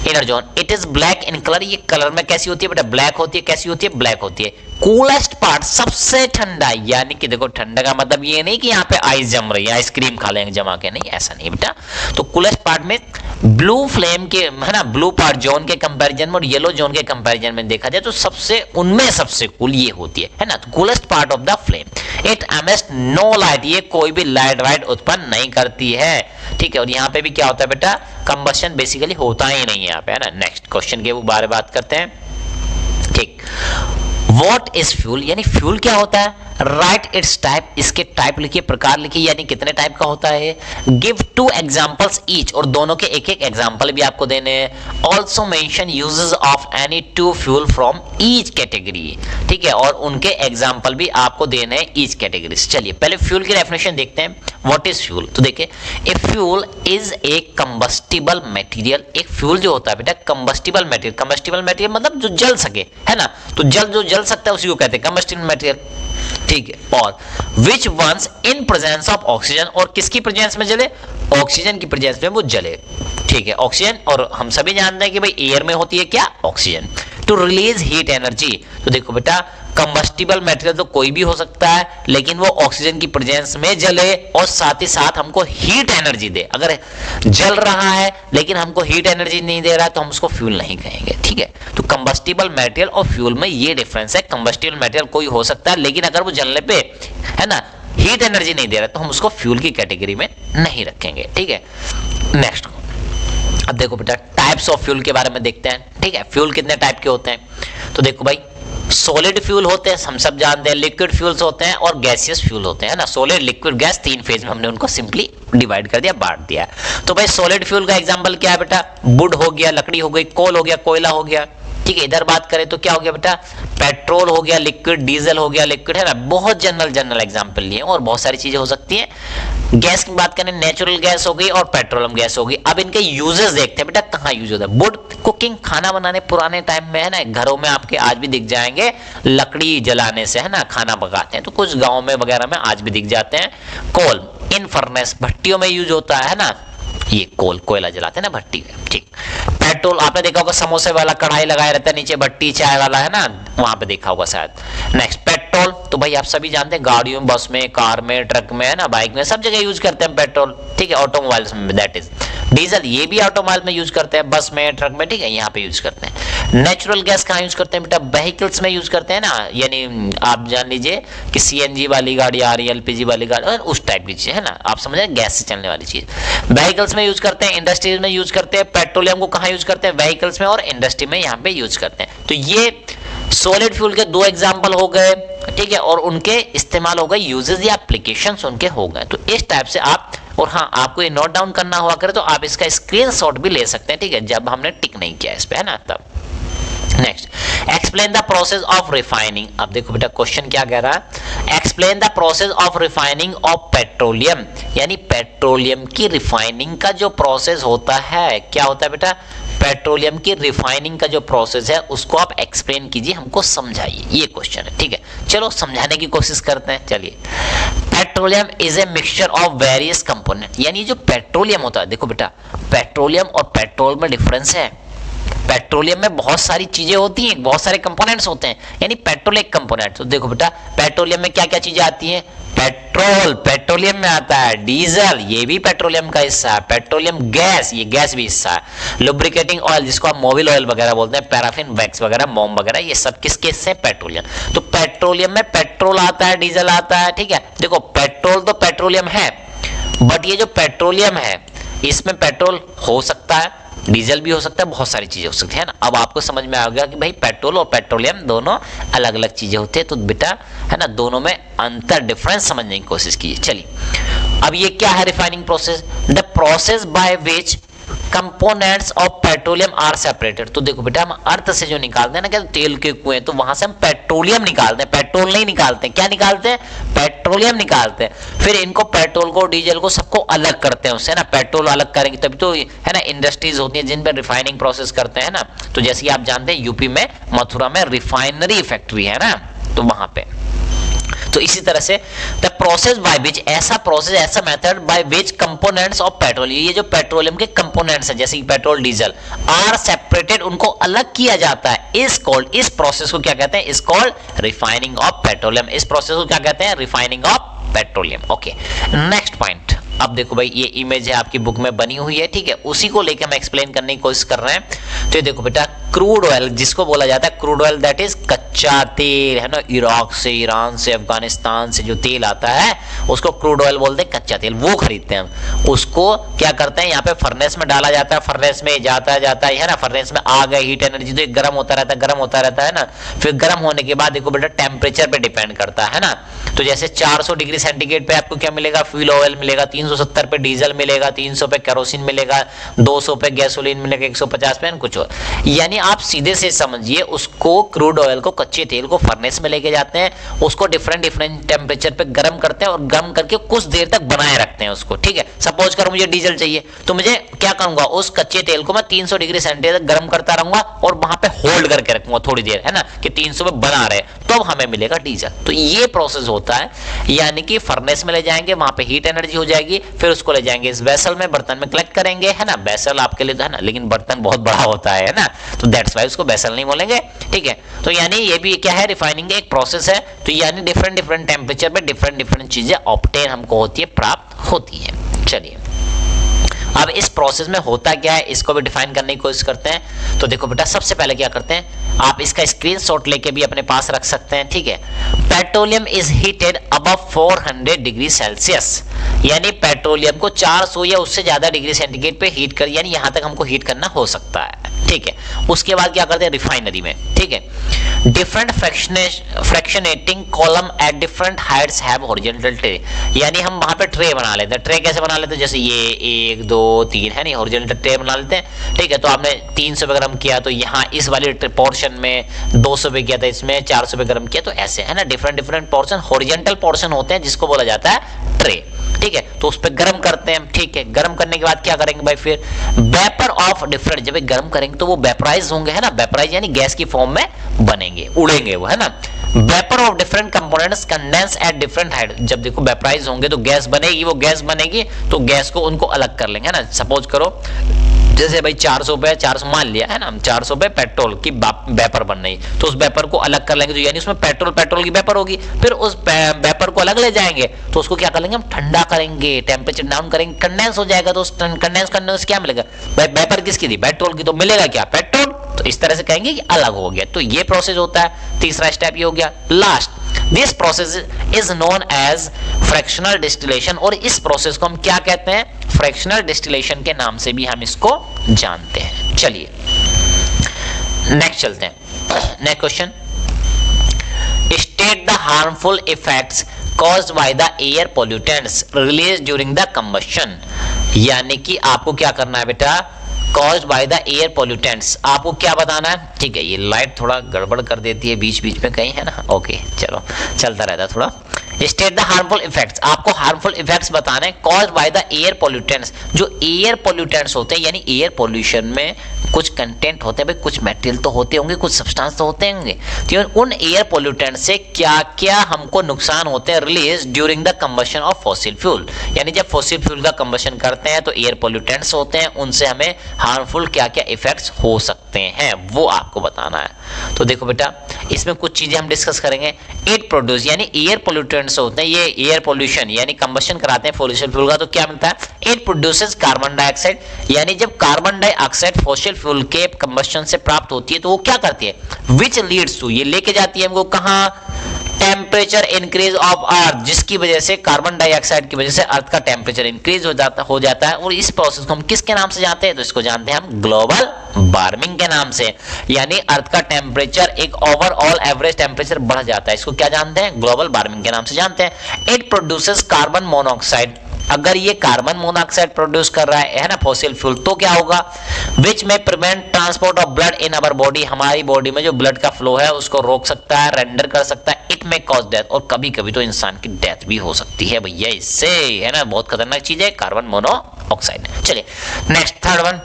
S1: inner zone it is black in colour, ये कलर में कैसी होती है बेटा, ब्लैक होती है, कैसी होती है, ब्लैक होती है। कूलेस्ट पार्ट, सबसे ठंडा, यानी कि देखो ठंडा का मतलब ये नहीं कि यहाँ पे आइस जम रही है, आइसक्रीम खा लेंगे जमा के, नहीं ऐसा नहीं बेटा। तो कूलेस्ट पार्ट में ब्लू फ्लेम के, है ना, ब्लू पार्ट जोन के कंपैरिजन में और येलो जोन के कंपैरिजन में देखा जाए तो सबसे, उनमें सबसे कूल ये होती है ना, तो coolest part of the flame. It emits no light, ये कोई भी लाइट वाइट उत्पन्न नहीं करती है, ठीक है। और यहाँ पे भी क्या होता है बेटा, कंबशन बेसिकली होता ही नहीं है यहाँ पे, है ना। नेक्स्ट क्वेश्चन के बारे में बात करते हैं, ठीक। What is fuel, यानी फ्यूल क्या होता है, राइट इट्स टाइप, इसके टाइप लिखिए, प्रकार लिखिए, यानी कितने टाइप का होता है। गिव 2 एग्जांपल्स ईच, और दोनों के एक एक एग्जांपल भी आपको देने हैं। Also mention uses of any 2 fuel from each category, ठीक है, और उनके एग्जांपल भी आपको देने हैं ईच कैटेगरी से। चलिए पहले फ्यूल की डेफिनेशन देखते हैं, व्हाट इज फ्यूल। तो देखिए, a fuel is a combustible material, एक फ्यूल जो होता है बेटा कंबस्टिबल मटेरियल, कंबस्टिबल मटेरियल मतलब जो जल सके, है ना, तो जो जल सकता है उसी को कहते हैं कंबस्टिबल मटेरियल, ठीक है। और which ones in presence of oxygen, और किसकी प्रेजेंस में जले, ऑक्सीजन की प्रेजेंस में वो जले, ठीक है, ऑक्सीजन। और हम सभी जानते हैं कि भाई एयर में होती है क्या, oxygen. To release heat energy, तो देखो बेटा कंबस्टिबल मटेरियल तो कोई भी हो सकता है, लेकिन वो ऑक्सीजन की प्रेजेंस में जले और साथ ही साथ हमको हीट एनर्जी दे। अगर जल रहा है लेकिन हमको हीट एनर्जी नहीं दे रहा है तो हम उसको फ्यूल नहीं कहेंगे, ठीक है। तो कंबस्टिबल मटेरियल और फ्यूल में ये डिफरेंस है, कंबस्टिबल मटेरियल कोई हो सकता है लेकिन अगर वो जलने पे, है ना, हीट एनर्जी नहीं दे रहा तो हम उसको फ्यूल की कैटेगरी में नहीं रखेंगे, ठीक है। नेक्स्ट, अब देखो बेटा टाइप्स ऑफ फ्यूल के बारे में देखते हैं, ठीक है। फ्यूल कितने टाइप के होते हैं, तो देखो भाई सॉलिड फ्यूल होते हैं, हम सब जानते हैं, लिक्विड फ्यूल्स होते हैं और गैसियस फ्यूल होते हैं ना, सॉलिड लिक्विड गैस, 3 फेज में हमने उनको सिंपली डिवाइड कर दिया, बांट दिया। तो भाई सॉलिड फ्यूल का एग्जांपल क्या है बेटा, वुड हो गया, लकड़ी हो गई, कोल हो गया, कोयला हो गया, ठीक है। इधर बात करें तो क्या हो गया बेटा, पेट्रोल हो गया लिक्विड, डीजल हो गया लिक्विड, है ना, बहुत जनरल एग्जांपल लिए और बहुत सारी चीजें हो सकती हैं। गैस की बात करें, नेचुरल गैस हो गई और पेट्रोलियम गैस हो गई। अब इनके यूजेस देखते हैं बेटा, कहाँ यूज होता है। वुड कुकिंग, खाना बनाने, पुराने टाइम में, है ना, घरों में आपके आज भी दिख जाएंगे, लकड़ी जलाने से, है ना, खाना पकाते हैं, तो कुछ गाँव में वगैरह में आज भी दिख जाते हैं। कोल इन फर्नेस, भट्टियों में यूज होता है ना, ये कोल, कोयला जलाते हैं ना भट्टी में, ठीक। पेट्रोल आपने देखा होगा, समोसे वाला कढ़ाई लगाया रहता है, नीचे भट्टी चाय वाला, है ना, वहां पे देखा होगा शायद। नेक्स्ट पेट्रोल, तो भाई आप सभी जानते हैं गाड़ियों में, बस में, कार में, ट्रक में, है ना, बाइक में, सब जगह यूज करते हैं पेट्रोल, ठीक है। ऑटोमोबाइल्स में दैट इज डीजल, ये भी ऑटोमोबाइल में यूज करते हैं, बस में, ट्रक में, ठीक है, यहाँ पे यूज करते हैं। नेचुरल गैस कहाँ यूज करते हैं बेटा, व्हीकल्स में यूज करते हैं ना, यानी आप जान लीजिए कि सीएनजी वाली गाड़ी आ रही है, एलपीजी वाली गाड़ी, उस टाइप की चीज, है ना, आप समझ रहे हैं, गैस से चलने वाली चीज। व्हीकल्स में यूज करते हैं, इंडस्ट्रीज में यूज करते हैं, पेट्रोलियम को कहाँ यूज करते हैं, व्हीकल्स में और इंडस्ट्री में यहाँ पे यूज करते हैं। तो ये सॉलिड फ्यूल के दो एग्जांपल हो गए, ठीक है, और उनके इस्तेमाल हो गए, यूजेस या एप्लीकेशंस उनके हो गए। तो इस टाइप से आप, और हाँ आपको ये नोट डाउन करना हुआ करे तो आप इसका स्क्रीनशॉट भी ले सकते हैं, ठीक है, जब हमने टिक नहीं किया इस पे, है ना। तब next, explain the process of refining. अब देखो बेटा क्वेश्चन क्या कह रहा है, explain the process of refining of petroleum, यानी पेट्रोलियम की रिफाइनिंग का जो प्रोसेस होता है, क्या होता है बेटा, पेट्रोलियम की रिफाइनिंग का जो प्रोसेस है उसको आप एक्सप्लेन कीजिए, हमको समझाइए, ये क्वेश्चन है, ठीक है। चलो समझाने की कोशिश करते हैं, चलिए। Petroleum is a mixture of various component, यानी जो पेट्रोलियम होता है, देखो बेटा पेट्रोलियम और पेट्रोल में डिफरेंस है। पेट्रोलियम में बहुत सारी चीजें होती हैं, बहुत सारे कंपोनेंट्स होते हैं, यानी पेट्रोल एक कंपोनेंट। तो देखो बेटा पेट्रोलियम में क्या क्या चीजें आती हैं, पेट्रोल पेट्रोलियम में आता है, डीजल ये भी पेट्रोलियम का हिस्सा है, पेट्रोलियम गैस ये गैस भी हिस्सा है, लुब्रिकेटिंग ऑयल जिसको आप मोबिल ऑयल वगैरह बोलते हैं, पैराफिन वैक्स वगैरह, मोम वगैरह, ये सब किसके हिस्से हैं, पेट्रोलियम। तो पेट्रोलियम में पेट्रोल आता है, डीजल आता है, ठीक है। देखो पेट्रोल तो पेट्रोलियम है, बट ये जो पेट्रोलियम है इसमें पेट्रोल हो सकता है, डीजल भी हो सकता है, बहुत सारी चीजें हो सकती है ना। अब आपको समझ में आ गया कि भाई पेट्रोल और पेट्रोलियम दोनों अलग अलग चीजें होती है, तो बेटा है ना दोनों में अंतर डिफरेंस समझने की कोशिश कीजिए। चलिए अब ये क्या है refining process, the process by which components of petroleum are separated. तो देखो बेटा हम अर्थ से जो निकालते हैं ना, क्या तेल के कुएं, तो वहां से हम पेट्रोलियम निकालते हैं, पेट्रोल नहीं निकालते, क्या निकालते हैं, पेट्रोलियम निकालते हैं। फिर इनको पेट्रोल को डीजल को सबको अलग करते हैं उससे ना, पेट्रोल अलग करेंगे तभी तो है ना इंडस्ट्रीज होती है जिन पर रिफाइनिंग प्रोसेस करते हैं ना। तो जैसे कि आप जानते हैं यूपी में मथुरा में रिफाइनरी फैक्ट्री है ना, तो वहां पे तो इसी तरह से द प्रोसेस बाय विच, ऐसा प्रोसेस ऐसा method by which components of petrol, ये जो पेट्रोलियम के कंपोनेंट्स हैं जैसे कि पेट्रोल डीजल आर सेपरेटेड, उनको अलग किया जाता है, इज कॉल्ड, इस प्रोसेस को क्या कहते हैं, is called refining of petroleum. इस प्रोसेस को क्या कहते हैं, refining of petroleum. Okay next point, अब देखो भाई ये इमेज है आपकी बुक में बनी हुई है, ठीक है, उसी को लेकर हम एक्सप्लेन करने की कोशिश कर रहे हैं। तो ये देखो बेटा क्रूड ऑयल जिसको बोला जाता है क्रूड ऑयल, दैट इज कच्चा तेल, है ना, इराक से, ईरान से, अफगानिस्तान से जो तेल आता है उसको क्रूड ऑयल बोलते हैं, कच्चा तेल, वो खरीदते हैं हम। उसको क्या करते हैं, यहाँ पे फर्नेस में डाला जाता है, फर्नेस में जाता है ना, फर्नेस में आग है, हीट एनर्जी, तो गर्म होता रहता है ना। फिर गर्म होने के बाद देखो बेटा टेम्परेचर पे डिपेंड करता है ना, तो जैसे 400 डिग्री सेंटीग्रेड पे आपको क्या मिलेगा, फ्यूल ऑयल मिलेगा, 370 पे डीजल मिलेगा, 300 पे केरोसिन मिलेगा, 200 पे गैसोलीन मिलेगा, 150 पे कुछ और। यानी आप सीधे से समझिए उसको क्रूड ऑयल को, कच्चे तेल को फर्नेस में लेके जाते हैं, उसको डिफरेंट टेम्परेचर पे गर्म करते हैं और गर्म करके कुछ देर तक बनाए रखते हैं उसको, ठीक है। सपोज करो मुझे डीजल चाहिए तो मुझे क्या करूंगा, उस कच्चे तेल को मैं 300 डिग्री सेंटीग्रेड गर्म करता रहूंगा और वहां पे होल्ड करके रखूंगा थोड़ी देर, है ना, कि 300 पे बना रहे, तब हमें मिलेगा डीजल। तो ये प्रोसेस होता है, यानी कि फर्नेस में ले जाएंगे, वहां पे हीट एनर्जी हो जाएगी, फिर उसको ले जाएंगे इस वेसल में, बर्तन में कलेक्ट करेंगे, है ना, वेसल आपके लिए तो है ना, लेकिन बर्तन बहुत बड़ा होता है ना, तो दैट्स वाई उसको वेसल नहीं बोलेंगे, ठीक है। तो यानी ये भी क्या है, रिफाइनिंग एक प्रोसेस है, तो यानी डिफरेंट टेम्परेचर पे डिफरेंट चीजें ऑब्टेन हमको होती है, प्राप्त होती है। चलिए अब इस प्रोसेस में होता क्या है इसको भी डिफाइन करने की कोशिश करते हैं। तो देखो बेटा सबसे पहले क्या करते हैं, आप इसका स्क्रीनशॉट लेके भी अपने पास रख सकते हैं, ठीक है। Petroleum is heated above 400 degree Celsius, यानी पेट्रोलियम को 400 या उससे ज्यादा डिग्री सेंटीग्रेड पे हीट कर, यानी यहां तक हमको हीट करना हो सकता है, ठीक है। उसके बाद क्या करते हैं रिफाइनरी में, ठीक है, different fractionating column at different Heights have horizontal tray, यानी हम वहां पे ट्रे बना लेते हैं। ट्रे कैसे बना लेते हैं, जैसे ये 1 2 3 है नहीं, हॉरिजॉन्टल ट्रे बना लेते हैं, ठीक है। तो आपने 300 पे गर्म किया तो यहाँ इस वाले पोर्शन में 200 पे किया था, इसमें 400 पे गर्म किया, तो ऐसे है ना, डिफरेंट पोर्शन, हॉरिजॉन्टल पोर्शन होते हैं जिसको बोला जाता है ट्रे, ठीक है। तो उस पर गर्म करते हैं, ठीक है। गर्म करने के बाद क्या करेंगे भाई, फिर वेपर ऑफ डिफरेंट, जब गर्म करेंगे तो वो वेपराइज होंगे, है ना, वेपराइज यानी गैस की फॉर्म में बनेंगे, उड़ेंगे वो, है ना। Vapour of different components condense at different height, जब देखो वेपराइज होंगे तो गैस बनेगी, वो गैस बनेगी तो गैस को उनको अलग कर लेंगे, है ना। सपोज करो जैसे भाई 400 पे 400 मान लिया है ना, 400 पे पेट्रोल की वेपर बन रही, तो उस वेपर को अलग कर लेंगे, तो यानी उसमें पेट्रोल की वेपर होगी, फिर उस वेपर को अलग ले जाएंगे, तो उसको क्या कर लेंगे हम, ठंडा करेंगे, टेम्परेचर डाउन करेंगे, कंडेंस हो जाएगा, तो उस कंडेंस करने से क्या मिलेगा भाई, वेपर किसकी थी, पेट्रोल की, तो मिलेगा क्या, पेट्रोल। तो इस तरह से कहेंगे कि अलग हो गया, तो ये प्रोसेस होता है। तीसरा स्टेप ये हो गया। Last, this process is known as fractional distillation, और इस प्रोसेस को हम क्या कहते हैं, फ्रैक्शनल डिस्टिलेशन के नाम से भी हम इसको जानते हैं। चलिए नेक्स्ट चलते हैं, next question. Harmful effects caused by the air pollutants released during the combustion। यानी कि आपको क्या करना है बेटा, caused by the air pollutants आपको क्या बताना है। ठीक है, ये लाइट थोड़ा गड़बड़ कर देती है बीच बीच में कहीं, है ना। ओके चलो चलता रहता थोड़ा। स्टेट द हार्मफुल इफेक्ट्स, आपको हार्मफुल इफेक्ट्स बताने caused by the air pollutants। जो एयर पोल्यूटेंट्स होते हैं यानी एयर पोल्यूशन में कुछ कंटेंट होते हैं भाई, कुछ मटेरियल तो होते होंगे, कुछ सब्सटेंस तो होते होंगे, तो उन एयर पोल्यूटेंट से क्या क्या हमको नुकसान होते हैं release during the combustion of fossil fuel. यानी जब फॉसिल फ्यूल का कंबशन करते हैं तो एयर पोल्यूटेंट्स होते हैं, उनसे हमें हार्मफुल क्या क्या इफेक्ट्स हो सकते हैं वो आपको बताना है। तो देखो बेटा, इसमें कुछ चीजें हम डिस्कस करेंगे। इट प्रोड्यूस यानी एयर पोल्यूटेंट्स होते हैं, ये एयर पोल्यूशन यानी कंबशन कराते हैं फॉसिल फ्यूल का, तो क्या मिलता है, इट प्रोड्यूसेस कार्बन डाइऑक्साइड। यानी जब कार्बन डाइऑक्साइड फॉसिल फ्यूल के कंबशन से प्राप्त होती है तो वो क्या करती है, विच लीड्स टू, ये लेके जाती है हमको कहां, टेम्परेचर इंक्रीज ऑफ अर्थ, जिसकी वजह से कार्बन डाइऑक्साइड की वजह से अर्थ का टेम्परेचर इंक्रीज हो जाता है। और इस प्रोसेस को हम किसके नाम से जानते हैं, तो इसको जानते हैं हम ग्लोबल वार्मिंग के नाम से। यानी अर्थ का टेम्परेचर एक ओवरऑल एवरेज टेम्परेचर बढ़ जाता है, इसको क्या जानते हैं, ग्लोबल वार्मिंग के नाम से जानते हैं। इट प्रोड्यूसेस कार्बन मोनोऑक्साइड, अगर ये कार्बन मोनोऑक्साइड प्रोड्यूस कर रहा है ना फॉसिल फ्यूल, तो क्या होगा, विच में prevent transport of blood in our body, हमारी बॉडी में जो ब्लड का फ्लो है उसको रोक सकता है, रेंडर कर सकता है। इट में कॉज डेथ, और कभी कभी तो इंसान की डेथ भी हो सकती है भैया इससे, है ना। बहुत खतरनाक चीज है कार्बन मोनोऑक्साइड। चलिए next third one,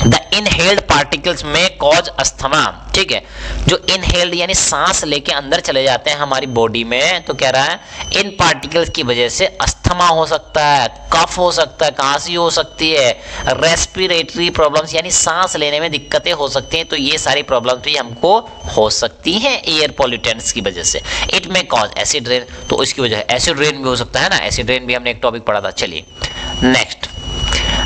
S1: the inhaled particles में कॉज अस्थमा। ठीक है, जो इनहेल्ड यानी सांस लेके अंदर चले जाते हैं हमारी बॉडी में, तो कह रहा है इन पार्टिकल्स की वजह से अस्थमा हो सकता है, कफ हो सकता है, खांसी हो सकती है, रेस्पिरेटरी प्रॉब्लम्स यानी सांस लेने में दिक्कतें हो सकती हैं। तो ये सारी प्रॉब्लम्स भी हमको हो सकती हैं एयर पॉल्यूटेंट्स की वजह से। इट में कॉज एसिड रेन, तो इसकी वजह एसिड रेन भी हो सकता है ना, एसिड रेन भी हमने एक टॉपिक पढ़ा था। चलिए next,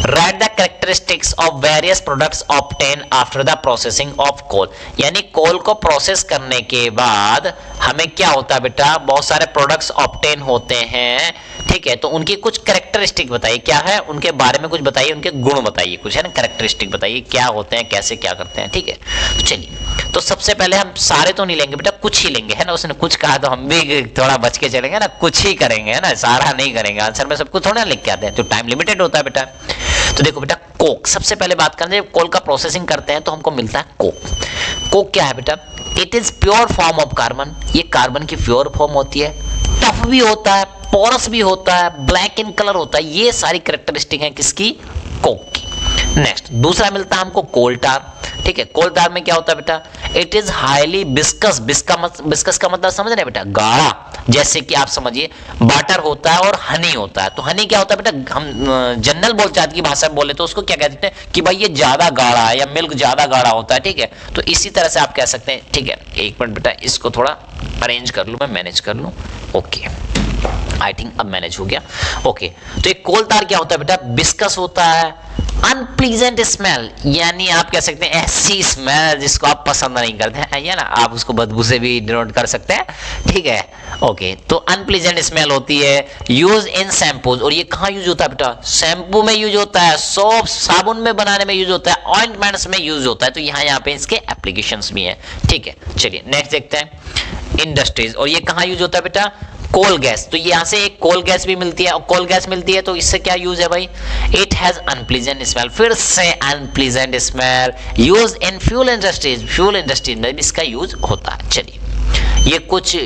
S1: write the characteristics of various products obtain after the processing of coal. यानी कोल को प्रोसेस करने के बाद हमें क्या होता है बेटा, बहुत सारे प्रोडक्ट्स ऑब्टेन होते हैं। ठीक है, तो उनकी कुछ कैरेक्टरिस्टिक बताइए, क्या है उनके बारे में कुछ बताइए, उनके गुण बताइए कुछ, है ना, कैरेक्टरिस्टिक बताइए क्या होते हैं, कैसे क्या करते हैं। ठीक है, तो चलिए, तो सबसे पहले हम सारे तो नहीं लेंगे बेटा, कुछ ही लेंगे, है ना। उसने कुछ कहा तो हम भी थोड़ा बच के चलेंगे ना, कुछ ही करेंगे, है ना, सारा नहीं करेंगे। आंसर में सब कुछ थोड़ा लिख के आते हैं, तो टाइम लिमिटेड होता है बेटा। तो देखो बेटा, कोक सबसे पहले बात करें, जब कोल का प्रोसेसिंग करते हैं तो हमको मिलता है कोक। कोक क्या है बेटा, it is pure form of carbon, ये कार्बन की प्योर फॉर्म होती है, टफ भी होता है, पोरस भी होता है, ब्लैक इन कलर होता है। ये सारी कैरेक्टरिस्टिक है किसकी, कोक की। नेक्स्ट दूसरा मिलता है हमको कोल टार। ठीक है, कोल टार में क्या होता है बेटा, इट इज हाईली बिस्कस, बिस्कस का मतलब समझ रहे बेटा, गाढ़ा। जैसे कि आप समझिए बटर होता है और हनी होता है, तो हनी क्या होता है बेटा, हम जनरल बोलचाल की भाषा में बोले तो उसको क्या कहते हैं कि भाई ये ज्यादा गाढ़ा है या मिल्क ज्यादा गाढ़ा होता है। ठीक है, तो इसी तरह से आप कह सकते हैं। ठीक है, एक मिनट बेटा, इसको थोड़ा अरेंज कर लूं, मैं मैनेज कर लूं। ओके, आई थिंक अब मैनेज हो गया। ओके, तो एक कोल तार क्या होता है बेटा, बिस्कस होता है, अनप्लीजेंट स्मेल, यानी आप कह सकते हैं ऐसी स्मेल जिसको आप पसंद नहीं करते हैं, है ना, आप उसको बदबू से भी डिनोट कर सकते हैं। ठीक है, ओके, तो अनप्लीजेंट स्मेल होती है। यूज इन शैम्पूज, और ये कहाँ यूज होता है बेटा, शैम्पू में यूज होता है, सोप साबुन में बनाने में यूज होता है, ऑइंटमेंट्स में यूज होता है। तो यहाँ पे इसके एप्लीकेशंस भी हैं। ठीक है, चलिए नेक्स्ट देखते हैं, इंडस्ट्रीज, और ये कहाँ यूज होता है बेटा, कोल गैस। तो यहाँ से एक कोल गैस भी मिलती है, और कोल गैस मिलती है तो इससे क्या यूज है भाई, इट हैज अनप्लीजेंट स्मेल, फिर से unpleasant smell. Use in fuel industries, fuel industries में इसका यूज होता है। चलिए, ये कुछ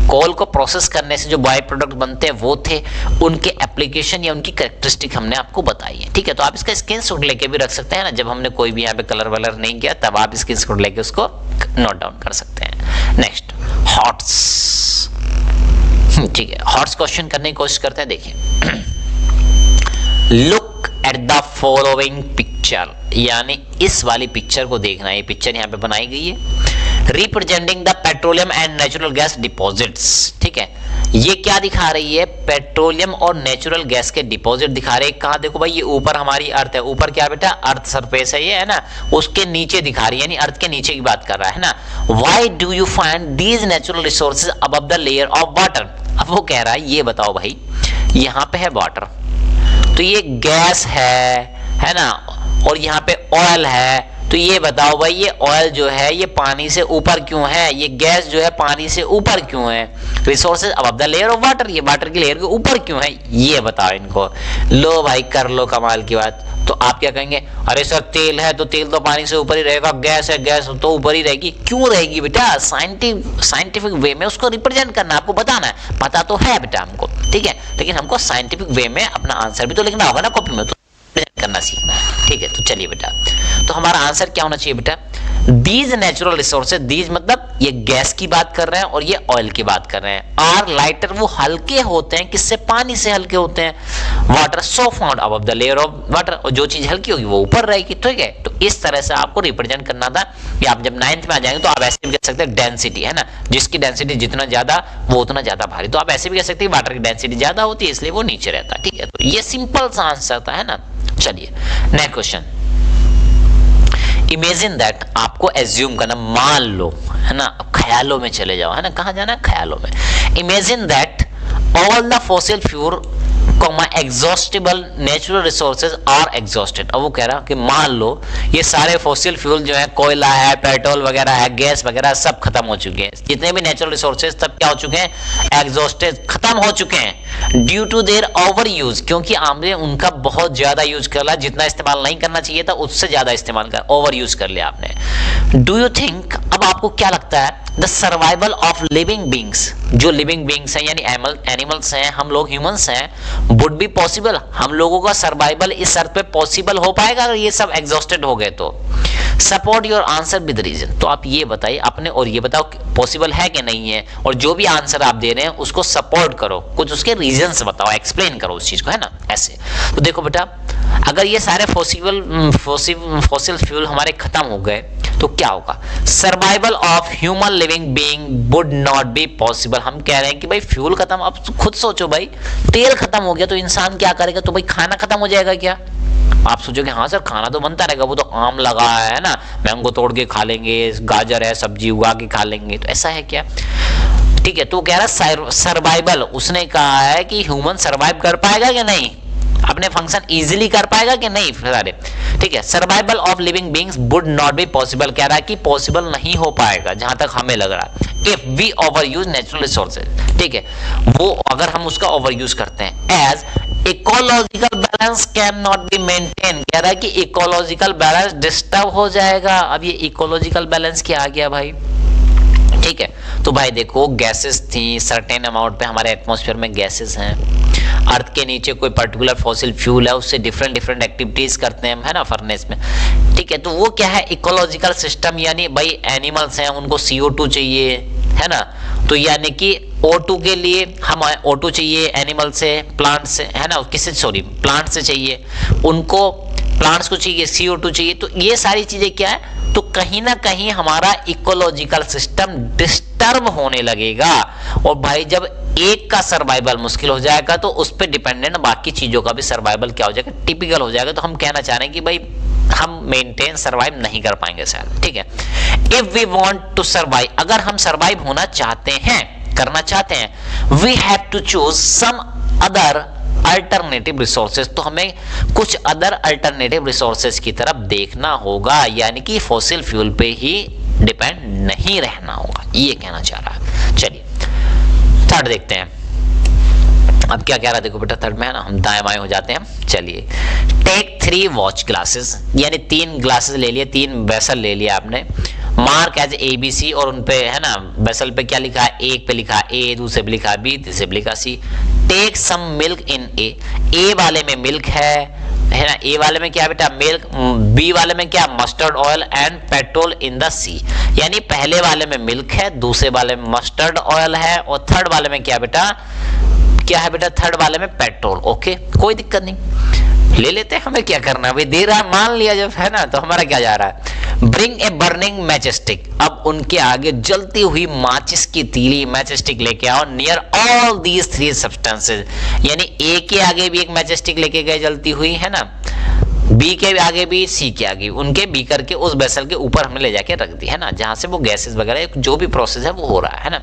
S1: कोल को प्रोसेस करने से जो बाय प्रोडक्ट बनते हैं वो थे, उनके एप्लीकेशन या उनकी कैरेक्टरिस्टिक हमने आपको बताई है। ठीक है, तो आप इसका स्क्रीनशॉट लेके भी रख सकते हैं ना, जब हमने कोई भी यहाँ पे कलर वलर नहीं किया तब आप स्क्रीनशॉट लेके उसको नोट डाउन कर सकते हैं। Next, hots. ठीक है, हॉट्स क्वेश्चन करने की कोशिश करते हैं। देखिए, look at the following picture, यानी इस वाली पिक्चर को देखना है। ये पिक्चर यहाँ पे बनाई गई है, representing the petroleum and natural gas deposits. ठीक है, ये क्या दिखा रही है, पेट्रोलियम और नेचुरल गैस के डिपॉजिट दिखा रहे हैं। कहाँ देखो भाई, ये ऊपर हमारी अर्थ है, ऊपर क्या बेटा, अर्थ सरफेस है ये, है ना, उसके नीचे दिखा रही है, यानी अर्थ के नीचे की बात कर रहा है ना। Why do you find these natural resources above the layer of water. अब वो कह रहा है ये बताओ भाई, यहाँ पे है वाटर, तो ये गैस है ना, और यहाँ पे ऑयल है, तो ये बताओ भाई, ये ऑयल जो है ये पानी से ऊपर क्यों है, ये गैस जो है पानी से ऊपर क्यों है, resources above the layer of water, ये वाटर की लेयर के ऊपर क्यों है, ये बताओ इनको। लो भाई कर लो कमाल की बात। तो आप क्या कहेंगे, अरे सर तेल है तो तेल तो पानी से ऊपर ही रहेगा, गैस है गैस तो ऊपर ही रहेगी। क्यों रहेगी बेटा, साइंटिफिक वे में उसको रिप्रेजेंट करना, आपको बताना है, पता तो है बेटा हमको, ठीक है, लेकिन हमको साइंटिफिक वे में अपना आंसर भी तो लिखना होगा ना कॉपी में, तो करना सीखना है, ठीक है। तो चलिए बेटा, तो हमारा आंसर क्या होना चाहिए बेटा, दीज नेचुरल रिसोर्सेज, दीज मतलब ये गैस की बात कर रहे हैं और ये ऑयल की बात कर रहे हैं, आर लाइटर वो हल्के होते हैं, किससे, पानी से हल्के होते हैं, water so found above the layer of water, और जो चीज हल्की होगी वो ऊपर रहेगी, ठीक है। तो इस तरह से आपको रिप्रेजेंट करना था, कि आप जब 9th में आ जाएंगे तो आप ऐसे भी कह सकते हैं डेंसिटी, है ना, जिसकी डेंसिटी जितना ज्यादा वो उतना ज्यादा भारी, तो आप ऐसे भी कह सकते हैं वाटर की डेंसिटी ज्यादा होती है इसलिए वो नीचे रहता है, ठीक है। तो ये सिंपल सा आंसर था, है ना। चलिए नेक्स्ट क्वेश्चन, इमेजिन दैट, आपको एज्यूम करना, मान लो, है ना, ख्यालों में चले जाओ, है ना, कहां जाना है, ख्यालों में। Imagine that all the fossil fuel exhaustible natural resources are exhausted. अब वो कह रहा कि मान लो ये सारे फॉसिल फ्यूल जो है, कोयला है, पेट्रोल वगैरह है, गैस वगैरह सब खत्म हो चुके हैं, जितने भी नेचुरल रिसोर्सेज सब क्या हो चुके हैं, एग्जॉस्टेड, खत्म हो चुके हैं, due to their over use, क्योंकि हमने उनका बहुत ज्यादा यूज कर लिया, जितना इस्तेमाल नहीं करना चाहिए था उससे ज्यादा इस्तेमाल कर, ओवर यूज कर लिया आपने। डू यू थिंक, अब आपको क्या लगता है, the survival of living beings, जो लिविंग बींग्स हैं यानी एनिमल्स हैं, हम लोग ह्यूमंस हैं, वुड बी पॉसिबल, हम लोगों का सर्वाइवल इस अर्थ पे पॉसिबल हो पाएगा अगर ये सब एग्जॉस्टेड हो गए तो। Support your answer with reason, तो आप ये बताइए अपने, और ये बताओ पॉसिबल है कि नहीं है, और जो भी आंसर आप दे रहे हैं उसको सपोर्ट करो, कुछ उसके रीजंस बताओ, एक्सप्लेन करो उस चीज को, है ना, ऐसे। तो देखो बेटा, अगर ये सारे फॉसिल फ्यूल हमारे खत्म हो गए तो क्या होगा, survival of human living being would not be possible. हम कह रहे हैं कि भाई फ्यूल खत्म, अब खुद सोचो भाई, तेल खत्म हो गया तो इंसान क्या करेगा, तो भाई खाना खत्म हो जाएगा क्या। आप सोचोगे हाँ सर खाना तो बनता रहेगा, वो तो आम लगा है ना, मैंगो तोड़ के खा लेंगे, गाजर है सब्जी उगा के खा लेंगे, तो ऐसा है क्या, ठीक है। तो कह रहा है सर्वाइवल, उसने कहा है कि ह्यूमन सर्वाइव कर पाएगा कि नहीं, अपने फंक्शन इजीली कर पाएगा कि नहीं सारे, ठीक है। Survival of living beings would not be possible, कह रहा है कि पॉसिबल नहीं हो पाएगा जहां तक हमें लग रहा है, if we over use natural resources, ठीक है, वो अगर हम उसका ओवर यूज करते हैं, as ecological balance can not be maintain, कह रहा है कि इकोलॉजिकल बैलेंस डिस्टर्ब हो जाएगा। अब ये इकोलॉजिकल बैलेंस क्या आ गया भाई, ठीक है। तो भाई देखो गैसेस थी, सर्टेन अमाउंट पे हमारे एटमॉस्फेयर में गैसेस हैं, अर्थ के नीचे कोई पर्टिकुलर फॉसिल फ्यूल है, उससे डिफरेंट एक्टिविटीज करते हैं, है ना, फर्नेस में, ठीक है। तो वो क्या है, इकोलॉजिकल सिस्टम, यानी भाई एनिमल्स हैं उनको CO2 चाहिए, है ना, तो यानी कि O2 के लिए हम O2 चाहिए एनिमल से, प्लांट से, है ना, किससे, सॉरी प्लांट से चाहिए, उनको प्लांट्स को चाहिए CO2 चाहिए, तो ये सारी चीजें क्या है, तो कहीं ना कहीं हमारा इकोलॉजिकल सिस्टम डिस्टर्ब होने लगेगा, और भाई जब एक का सर्वाइवल मुश्किल हो जाएगा तो उस पर डिपेंडेंट बाकी चीजों का भी सर्वाइवल क्या हो जाएगा, टिपिकल हो जाएगा। तो हम कहना चाह रहे हैं कि भाई हम मेंटेन सर्वाइव नहीं कर पाएंगे शायद, ठीक है। If we want to survive, अगर हम सर्वाइव होना चाहते हैं, करना चाहते हैं, we have to choose some other alternative resources, तो हमें कुछ अदर अल्टरनेटिव रिसोर्सेज की तरफ देखना होगा, यानी कि फॉसिल फ्यूल पे ही डिपेंड नहीं रहना होगा, ये कहना चाह रहा है। चलिए थर्ड देखते हैं, अब क्या कह रहा है, देखो बेटा थर्ड में है ना, हम दाएं बाएं हो जाते हैं। चलिए, टेक 3 वॉच ग्लासेस, यानी 3 ग्लासेस ले लिए, 3 वेसल ले लिया आपने, मार्क एज ABC, और उन पे है ना वेसल पे क्या लिखा है, एक पे लिखा A, दूसरे पे लिखा B, तीसरे पे लिखा C। Take some milk in A वाले में मिल्क है ना, A वाले में क्या बेटा मिल्क, B वाले में क्या mustard oil and petrol in the C, यानी पहले वाले में मिल्क है, दूसरे वाले में मस्टर्ड ऑयल है, और थर्ड वाले में क्या बेटा, क्या है बेटा, थर्ड वाले में पेट्रोल। ओके कोई दिक्कत नहीं, ले लेते हैं, हमें क्या करना है भाई, दे रहा है मान लिया जब, है ना, तो हमारा क्या जा रहा है, ब्रिंग ए बर्निंग मैचस्टिक, अब उनके आगे जलती हुई माचिस की तीली मैचस्टिक लेके आओ, नियर ऑल दीज 3 सब्सटेंसेज, यानी A के आगे भी एक मैचस्टिक लेके गए जलती हुई, है ना, B के आगे भी, C के आगे, उनके बीकर के उस वेसल के ऊपर हमने ले जाके रख दी, है ना, जहां से वो गैसेस वगैरह जो भी प्रोसेस है वो हो रहा है ना।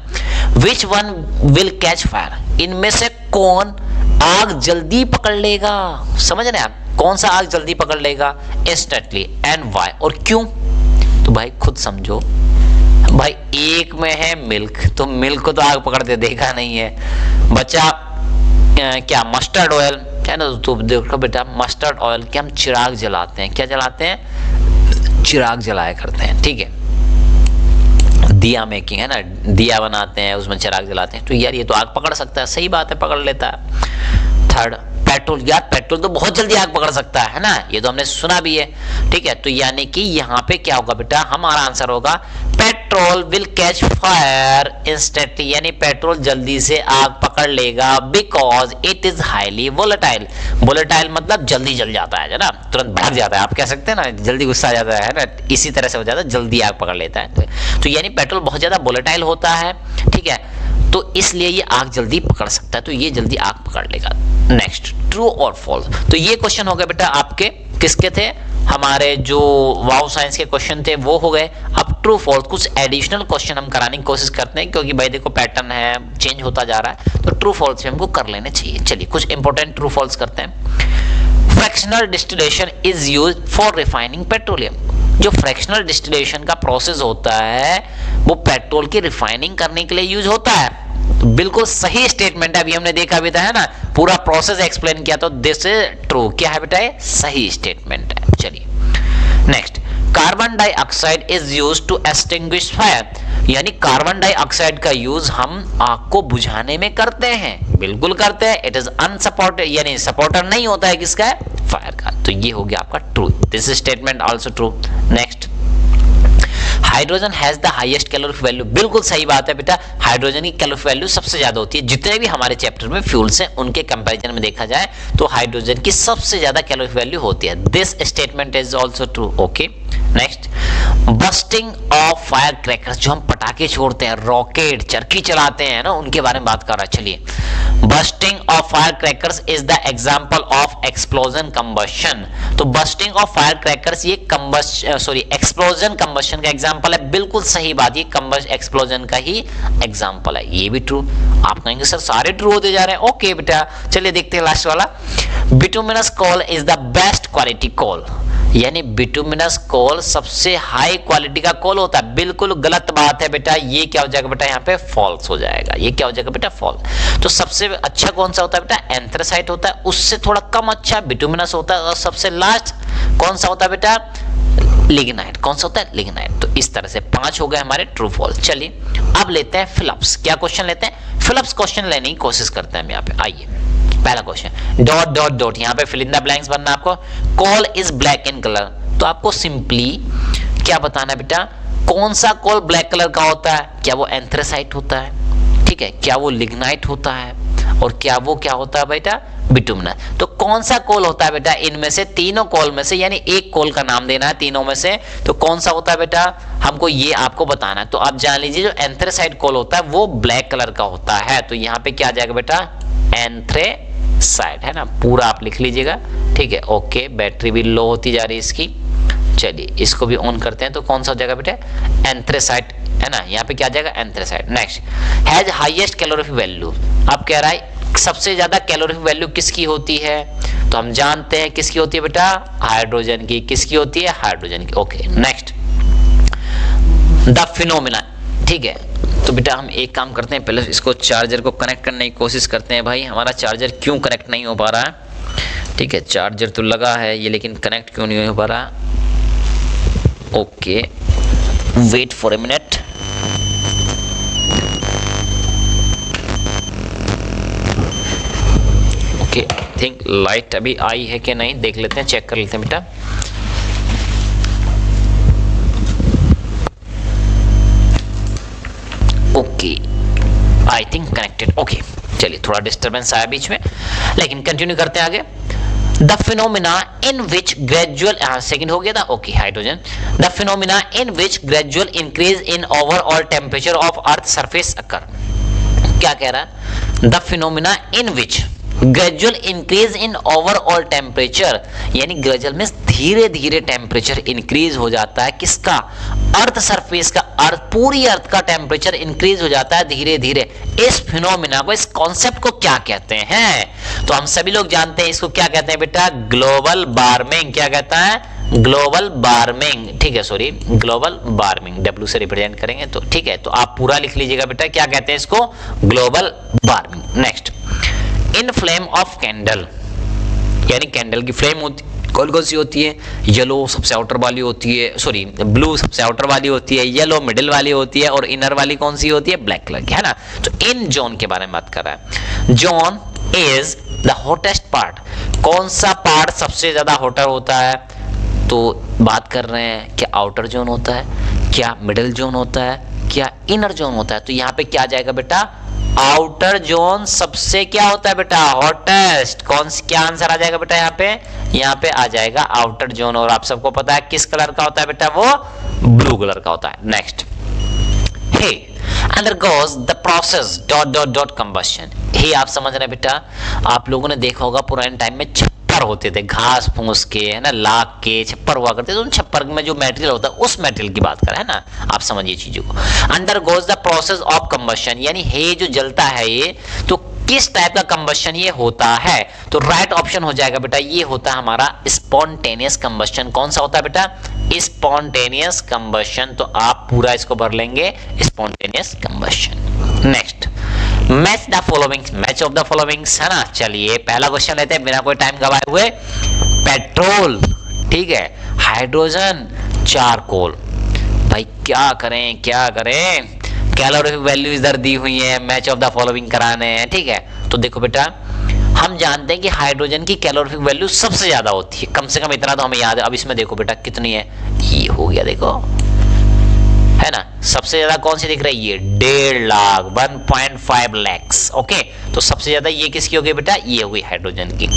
S1: Which one will catch fire, इनमें से कौन आग जल्दी पकड़ लेगा, समझ रहे हैं आप, कौन सा आग जल्दी पकड़ लेगा? इंस्टेंटली। एंड व्हाई, और क्यों? तो भाई खुद समझो। भाई एक में है मिल्क, तो मिल्क को तो आग पकड़ते देखा नहीं है। बचा क्या? मस्टर्ड ऑयल है ना। तो देखो बेटा, मस्टर्ड ऑयल के हम चिराग जलाते हैं। क्या जलाते हैं? चिराग जलाया करते हैं, ठीक है। दिया मेकिंग है ना, दिया बनाते हैं, उसमें चिराग जलाते हैं। तो यार ये तो आग पकड़ सकता है, सही बात है, पकड़ लेता है। Third, petrol. यार पेट्रोल तो बहुत जल्दी आग पकड़ सकता है ना, ये तो हमने सुना भी है, ठीक है। तो यानी कि यहाँ पे क्या होगा बेटा? हमारा आंसर होगा petrol will catch fire instantly, यानी पेट्रोल जल्दी से आग पकड़ लेगा, because it is highly volatile. Volatile मतलब जल्दी जल जाता है ना, तुरंत भाग जाता है, आप कह सकते हैं ना, जल्दी गुस्सा आ जाता है ना, इसी तरह से हो जाता है, जल्दी आग पकड़ लेता है। तो यानी पेट्रोल बहुत ज्यादा वोलेटाइल होता है, ठीक है, तो इसलिए ये आग जल्दी पकड़ सकता है, तो ये जल्दी आग पकड़ लेगा। नेक्स्ट, ट्रू और फॉल्स। तो ये क्वेश्चन हो गए बेटा आपके, किसके थे? हमारे जो वाव साइंस के क्वेश्चन थे वो हो गए। अब ट्रू फॉल्स कुछ एडिशनल क्वेश्चन हम कराने की कोशिश करते हैं, क्योंकि भाई देखो पैटर्न है, चेंज होता जा रहा है, तो ट्रू फॉल्स भी हमको कर लेने चाहिए। चलिए कुछ इंपॉर्टेंट ट्रू फॉल्स करते हैं। Fractional distillation is used for refining petroleum. जो फ्रैक्शनल डिस्टिलेशन का प्रोसेस होता है वो पेट्रोल की रिफाइनिंग करने के लिए यूज होता है। तो बिल्कुल सही स्टेटमेंट है, अभी हमने देखा भी था है ना, पूरा प्रोसेस एक्सप्लेन किया, तो दिस इज ट्रू। क्या है बेटा? ये सही स्टेटमेंट है। चलिए next, carbon dioxide is used to extinguish fire, यानी कार्बन डाइऑक्साइड का यूज हम आग को बुझाने में करते हैं। बिल्कुल करते हैं। इट इज अनसपोर्टेड, यानी सपोर्टर नहीं होता है किसका? फायर का। तो ये हो गया आपका true, this statement also true. Next, hydrogen has the highest calorific value. बिल्कुल सही बात है बेटा, हाइड्रोजन की कैलोरीफिक वैल्यू सबसे ज्यादा होती है। जितने भी हमारे चैप्टर में फ्यूल्स हैं उनके कंपैरिजन में देखा जाए तो हाइड्रोजन की सबसे ज्यादा कैलोरीफिक वैल्यू होती है। This statement is also true. Okay next, bursting of fire crackers, जो हम पटाखे छोड़ते हैं, रॉकेट, चरखी चलाते हैं ना, उनके बारे में बात कर रहा है। चलिए, bursting of fire crackers is the example of explosion combustion. तो बस्टिंग ऑफ फायर क्रैकर्स ये एक्सप्लोजन कंबशन का एग्जांपल है। बिल्कुल सही बात, ये कंबशन एक्सप्लोजन का ही एग्जांपल है। ये भी ट्रू। आप कहेंगे सर सारे ट्रू होते जा रहे हैं। ओके बेटा, चलिए देखते हैं लास्ट वाला। Bituminous coal is the best quality coal, यानी बिटुमिनस कोल सबसे हाई क्वालिटी का कोल होता है। बिल्कुल गलत बात है बेटा, ये क्या हो जाएगा बेटा? यहाँ पे फॉल्स हो जाएगा। ये क्या हो जाएगा बेटा? फॉल्स। तो सबसे अच्छा कौन सा होता है बेटा? एंथ्रेसाइट होता है, उससे थोड़ा कम अच्छा बिटुमिनस होता है, और सबसे लास्ट कौन सा होता है बेटा? लिग्नाइट। कौन सा होता है? लिग्नाइट। तो इस तरह से 5 हो गए हमारे ट्रू फॉल्स। चलिए अब लेते हैं फिलिप्स। क्या क्वेश्चन लेते हैं? फिलिप्स क्वेश्चन लेने की कोशिश करते हैं हम यहाँ पे। आइए पहला क्वेश्चन, डॉट डॉट डॉट, यहाँ पे फिल इन द ब्लैंक्स बनना आपको। Coal is black in colour, तो आपको सिंपली क्या बताना है बेटा? कौन सा कोल ब्लैक कलर का होता है? क्या वो एंथ्रेसाइट होता है? ठीक है, क्या वो लिग्नाइट होता है? और क्या वो क्या होता है बेटा? बिटुमिनस। तो कौन सा कोल होता है बेटा इनमें से? तीनों कोल में से, यानी एक कोल का नाम देना है तीनों में से, तो कौन सा होता है बेटा? हमको ये आपको बताना है। तो आप जान लीजिए जो एंथ्रेसाइट कोल होता है वो ब्लैक कलर का होता है। तो यहाँ पे क्या आ जाएगा बेटा? एंथ्रेसाइट है ना, पूरा आप लिख लीजिएगा। ठीक है, ओके। बैटरी भी लो होती जा रही है इसकी। चलिए इसको भी ऑन करते हैं, तो कौन सा हो जाएगा बेटा? एंथ्रेसाइट है ना, यहाँ पे क्या आ जाएगा? Anthracite. Next, has highest calorific value. अब कह रहा है सबसे ज्यादा कैलोरीफिक वैल्यू किसकी होती है? तो हम जानते हैं किसकी होती है बेटा? हाइड्रोजन की। किसकी होती है? हाइड्रोजन की। Okay next, the phenomena. ठीक है, तो बेटा हम एक काम करते हैं, पहले इसको चार्जर को कनेक्ट करने की कोशिश करते हैं। भाई हमारा चार्जर क्यों कनेक्ट नहीं हो पा रहा है? ठीक है, चार्जर तो लगा है ये, लेकिन कनेक्ट क्यों नहीं हो पा रहा? Okay, wait for a minute. Okay, I think light अभी आई है कि नहीं देख लेते हैं, चेक कर लेते हैं बेटा। Okay, I think connected. Okay, चलिए थोड़ा डिस्टरबेंस आया बीच में, लेकिन कंटिन्यू करते हैं आगे। The phenomena in which gradual, second हो गया था। Okay, hydrogen. The phenomena in which gradual increase in overall temperature of earth surface occur. क्या कह रहा है? The phenomena in which gradual increase in overall temperature, यानी ग्रेजुअल में धीरे धीरे टेम्परेचर इंक्रीज हो जाता है। किसका? अर्थ सरफेस का, अर्थ पूरी अर्थ का टेम्परेचर इंक्रीज हो जाता है धीरे धीरे। इस फिनोमिना को, इस कॉन्सेप्ट को क्या कहते हैं? तो हम सभी लोग जानते हैं इसको क्या कहते हैं बेटा, ग्लोबल वार्मिंग। क्या कहता है, ग्लोबल वार्मिंग, ठीक है, सॉरी ग्लोबल वार्मिंग, डब्ल्यू से रिप्रेजेंट करेंगे तो ठीक है। तो आप पूरा लिख लीजिएगा बेटा, क्या कहते हैं इसको, global warming. Next, in flame of candle, यानी कैंडल की फ्लेम होती कौन कौन सी होती है, येलो सबसे आउटर वाली होती है, सॉरी ब्लू सबसे आउटर वाली होती है, येलो मिडिल वाली होती है, और इनर वाली कौन सी होती है, ब्लैक कलर की, है ना। तो इन जोन के बारे में बात कर रहा है। Zone is the hottest part, कौन सा पार्ट सबसे ज्यादा हॉटर होता है, तो बात कर रहे हैं क्या आउटर जोन होता है, क्या मिडिल जोन होता है, क्या इनर जोन होता है। तो यहाँ पे क्या आ जाएगा बेटा, आउटर जोन सबसे क्या होता है बेटा, हॉटेस्ट। कौन सी, क्या आंसर आ जाएगा बेटा यहाँ पे आ जाएगा आउटर जोन। और आप सबको पता है किस कलर का होता है बेटा, वो ब्लू कलर का होता है। Next, hey undergoes the process dot combustion। हे आप समझ रहे हैं बेटा, आप लोगों ने देखा होगा पुराने टाइम में छप्पर होते थे, घास फूस के, है ना, लाख के छप्पर हुआ करते थे। उन छप्पर में जो मटेरियल होता है उस मटेरियल की बात करें, है ना, आप समझिए चीजों को। Undergoes the process of combustion, यानी हे जो जलता है ये, तो किस टाइप का कंबशन ये होता है। तो राइट ऑप्शन हो जाएगा बेटा, ये होता है हमारा स्पॉन्टेनियस कंबशन। कौन सा होता है बेटा, स्पॉन्टेनियस कंबशन। तो आप पूरा इसको भर लेंगे, spontaneous combustion. Next, match the following, match of the followings, है ना। चलिए पहला क्वेश्चन लेते हैं बिना कोई टाइम गवाए हुए। पेट्रोल, ठीक है, हाइड्रोजन, चारकोल। भाई क्या करें क्या करें, कैलोरीफिक वैल्यू इधर दी हुई है, मैच ऑफ द फॉलोइंग कराने हैं, ठीक है। तो देखो बेटा, हम जानते हैं कि हाइड्रोजन की कैलोरीफिक वैल्यू सबसे ज्यादा होती है, कम से कम इतना तो हमें याद है। अब इसमें देखो बेटा कितनी है, ये हो गया देखो, है ना, सबसे ज्यादा कौन सी दिख रही है, 1.5 लाख, 1.5 lakhs। ओके, तो सबसे ज्यादा ये किसकी होगी बेटा, ये होगी हाइड्रोजन की।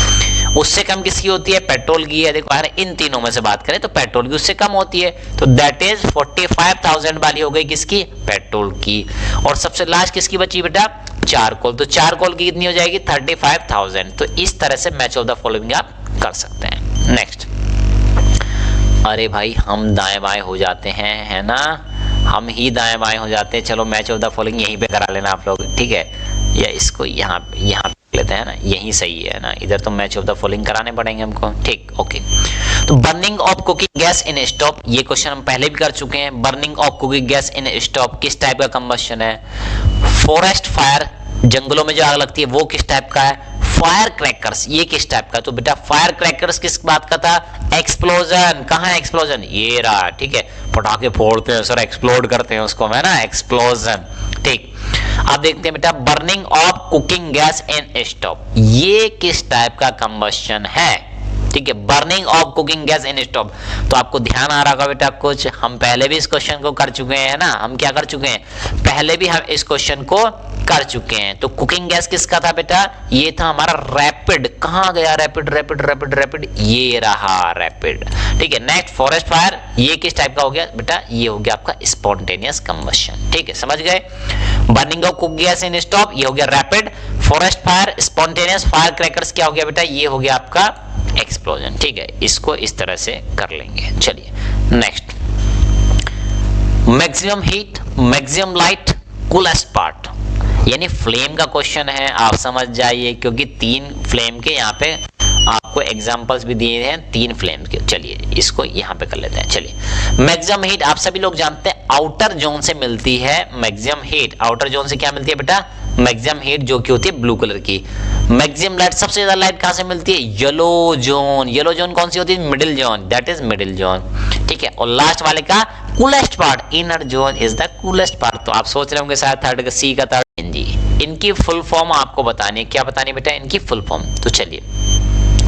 S1: उससे कम किसकी होती है, पेट्रोल की है। देखो यार, इन तीनों में से बात करें तो पेट्रोल की उससे कम होती है, तो दैट इज 45,000 वाली हो गई किसकी, पेट्रोल की। और सबसे लास्ट किसकी बची बेटा, चारकोल। तो चारकोल की कितनी हो जाएगी, 35,000। तो इस तरह से मैच ऑफ द फॉलोइंग आप कर सकते हैं। नेक्स्ट, अरे भाई हम दाएं बाएं हो जाते हैं, है ना, हम ही दाएं बाएं हो जाते हैं। चलो मैच ऑफ द फॉलोइंग यहीं पे करा लेना आप लोग, ठीक है, या इसको यहाँ लेते हैं ना, यही सही है ना, इधर तो मैच ऑफ द फॉलोइंग कराने पड़ेंगे हमको, ठीक। ओके, तो burning of cooking gas in stove, ये क्वेश्चन हम पहले भी कर चुके हैं। Burning of cooking gas in stove किस टाइप का कंबशन है। फॉरेस्ट फायर, जंगलों में जो आग लगती है वो किस टाइप का है। फायर क्रैकर्स, ये किस टाइप का, तो बेटा फायर क्रैकर्स किस बात का था, एक्सप्लोजन। कहाँ है एक्सप्लोजन, ये रहा, ठीक है, पटाखे फोड़ते हैं सर, एक्सप्लोड करते हैं उसको, है ना, एक्सप्लोजन, ठीक। अब देखते हैं बेटा, burning of cooking gas in stove, ये किस टाइप का कंबशन है, ठीक है, burning of cooking gas in stove. तो आपको ध्यान आ रहा होगा बेटा, कुछ हम पहले भी इस क्वेश्चन को कर चुके हैं ना, हम क्या कर चुके हैं, पहले भी हम इस क्वेश्चन को कर चुके हैं। तो कुकिंग गैस किसका था बेटा, ये था हमारा रैपिड। कहां गया रैपिड, रैपिड रैपिड रैपिड, ये रहा रैपिड, ठीक है। नेक्स्ट, फॉरेस्ट फायर, ये किस टाइप का हो गया बेटा, ये हो गया आपका स्पॉन्टेनियस कंबशन, ठीक है, समझ गए। Burning of cooking gas in stove, ये हो गया rapid. Forest fire, spontaneous, fire crackers क्या हो गया बेटा, ये हो गया आपका एक्सप्लोजन, ठीक है। इसको इस तरह से कर लेंगे। चलिए next, maximum heat, maximum light, coolest part, यानी फ्लेम का क्वेश्चन है, आप समझ जाइए, क्योंकि 3 फ्लेम के यहाँ पे आपको एग्जांपल्स भी दिए हैं, 3 फ्लेम के। चलिए इसको यहाँ पे कर लेते हैं। चलिए, मैक्सिमम हीट आप सभी लोग जानते हैं आउटर जोन से मिलती है। मैक्सिमम हीट आउटर जोन से क्या मिलती है बेटा, मैक्सिमम हीट जो कि होती है ब्लू कलर की। मैक्सिमम लाइट, सबसे ज्यादा लाइट कहां से मिलती है, येलो जोन। येलो जोन कौन सी होती है, middle zone, that is middle zone, ठीक है। और लास्ट वाले का coolest part, inner zone is the coolest part. तो आप सोच रहे होंगे शायद थर्ड का सी का थर्ड, इनकी फुल फॉर्म आपको बतानी है। क्या बतानी है बेटा, इनकी फुल फॉर्म। तो चलिए,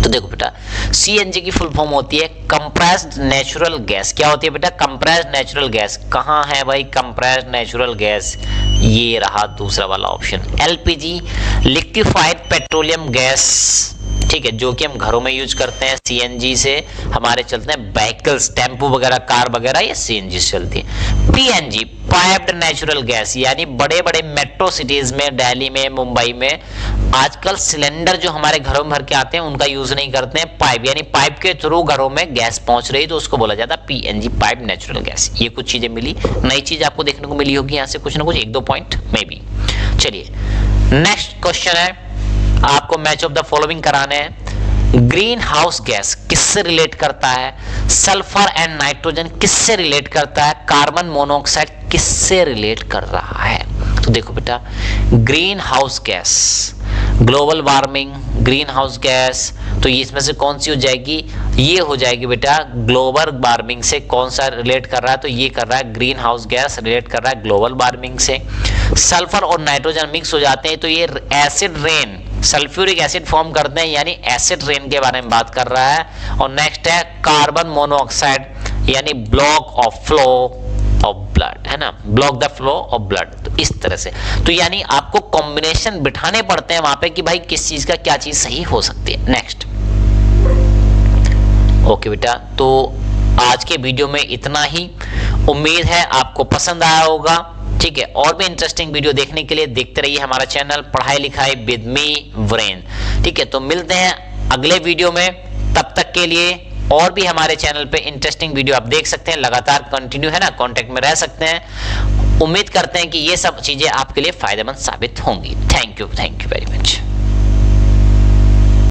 S1: तो देखो बेटा, सीएनजी की फुल फॉर्म होती है कंप्रेस्ड नेचुरल गैस। क्या होती है बेटा, कंप्रेस्ड नेचुरल गैस। कहां है भाई कंप्रेस्ड नेचुरल गैस, ये रहा दूसरा वाला option. LPG, liquefied petroleum gas, ठीक है, जो कि हम घरों में यूज करते हैं। सीएनजी से हमारे चलते हैं व्हीकल्स, टेम्पो वगैरह, कार वगैरह, ये सीएनजी से चलती है। पीएनजी, पाइप्ड नेचुरल गैस, यानी बड़े बड़े मेट्रो सिटीज में, दिल्ली में, मुंबई में आजकल सिलेंडर जो हमारे घरों में भर के आते हैं उनका यूज नहीं करते हैं, पाइप, यानी पाइप के थ्रू घरों में गैस पहुंच रही है, तो उसको बोला जाता है पीएनजी, पाइप नेचुरल गैस। ये कुछ चीजें मिली, नई चीज आपको देखने को मिली होगी यहाँ से कुछ ना कुछ, 1-2 पॉइंट में भी। चलिए नेक्स्ट क्वेश्चन है, आपको मैच ऑफ द फॉलोइंग कराने हैं। ग्रीन हाउस गैस किससे रिलेट करता है, सल्फर एंड नाइट्रोजन किससे रिलेट करता है, कार्बन मोनोऑक्साइड किससे रिलेट कर रहा है। तो देखो बेटा, green house gas, global warming, green house gas, तो इसमें से कौन सी हो जाएगी, ये हो जाएगी बेटा ग्लोबल वार्मिंग से। कौन सा रिलेट कर रहा है, तो ये कर रहा है ग्रीन हाउस गैस रिलेट कर रहा है ग्लोबल वार्मिंग से। सल्फर और नाइट्रोजन मिक्स हो जाते हैं तो ये acid rain, sulphuric acid form करते हैं, यानी एसिड रेन के बारे में बात कर रहा है। और नेक्स्ट है कार्बन मोनोऑक्साइड, यानी block of flow of blood, है ना, block the flow of blood. तो इस तरह से, तो यानी आपको कॉम्बिनेशन बिठाने पड़ते हैं वहां पे कि भाई किस चीज का क्या चीज सही हो सकती है। नेक्स्ट, ओके बेटा, तो आज के वीडियो में इतना ही। उम्मीद है आपको पसंद आया होगा। ठीक है, और भी इंटरेस्टिंग वीडियो देखने के लिए देखते रहिए हमारा channel Padhai Likhai with me Virendra. ठीक है, तो मिलते हैं अगले वीडियो में, तब तक के लिए और भी हमारे चैनल पे इंटरेस्टिंग वीडियो आप देख सकते हैं, लगातार कंटिन्यू, है ना, कांटेक्ट में रह सकते हैं। उम्मीद करते हैं कि ये सब चीजें आपके लिए फायदेमंद साबित होंगी। Thank you very much.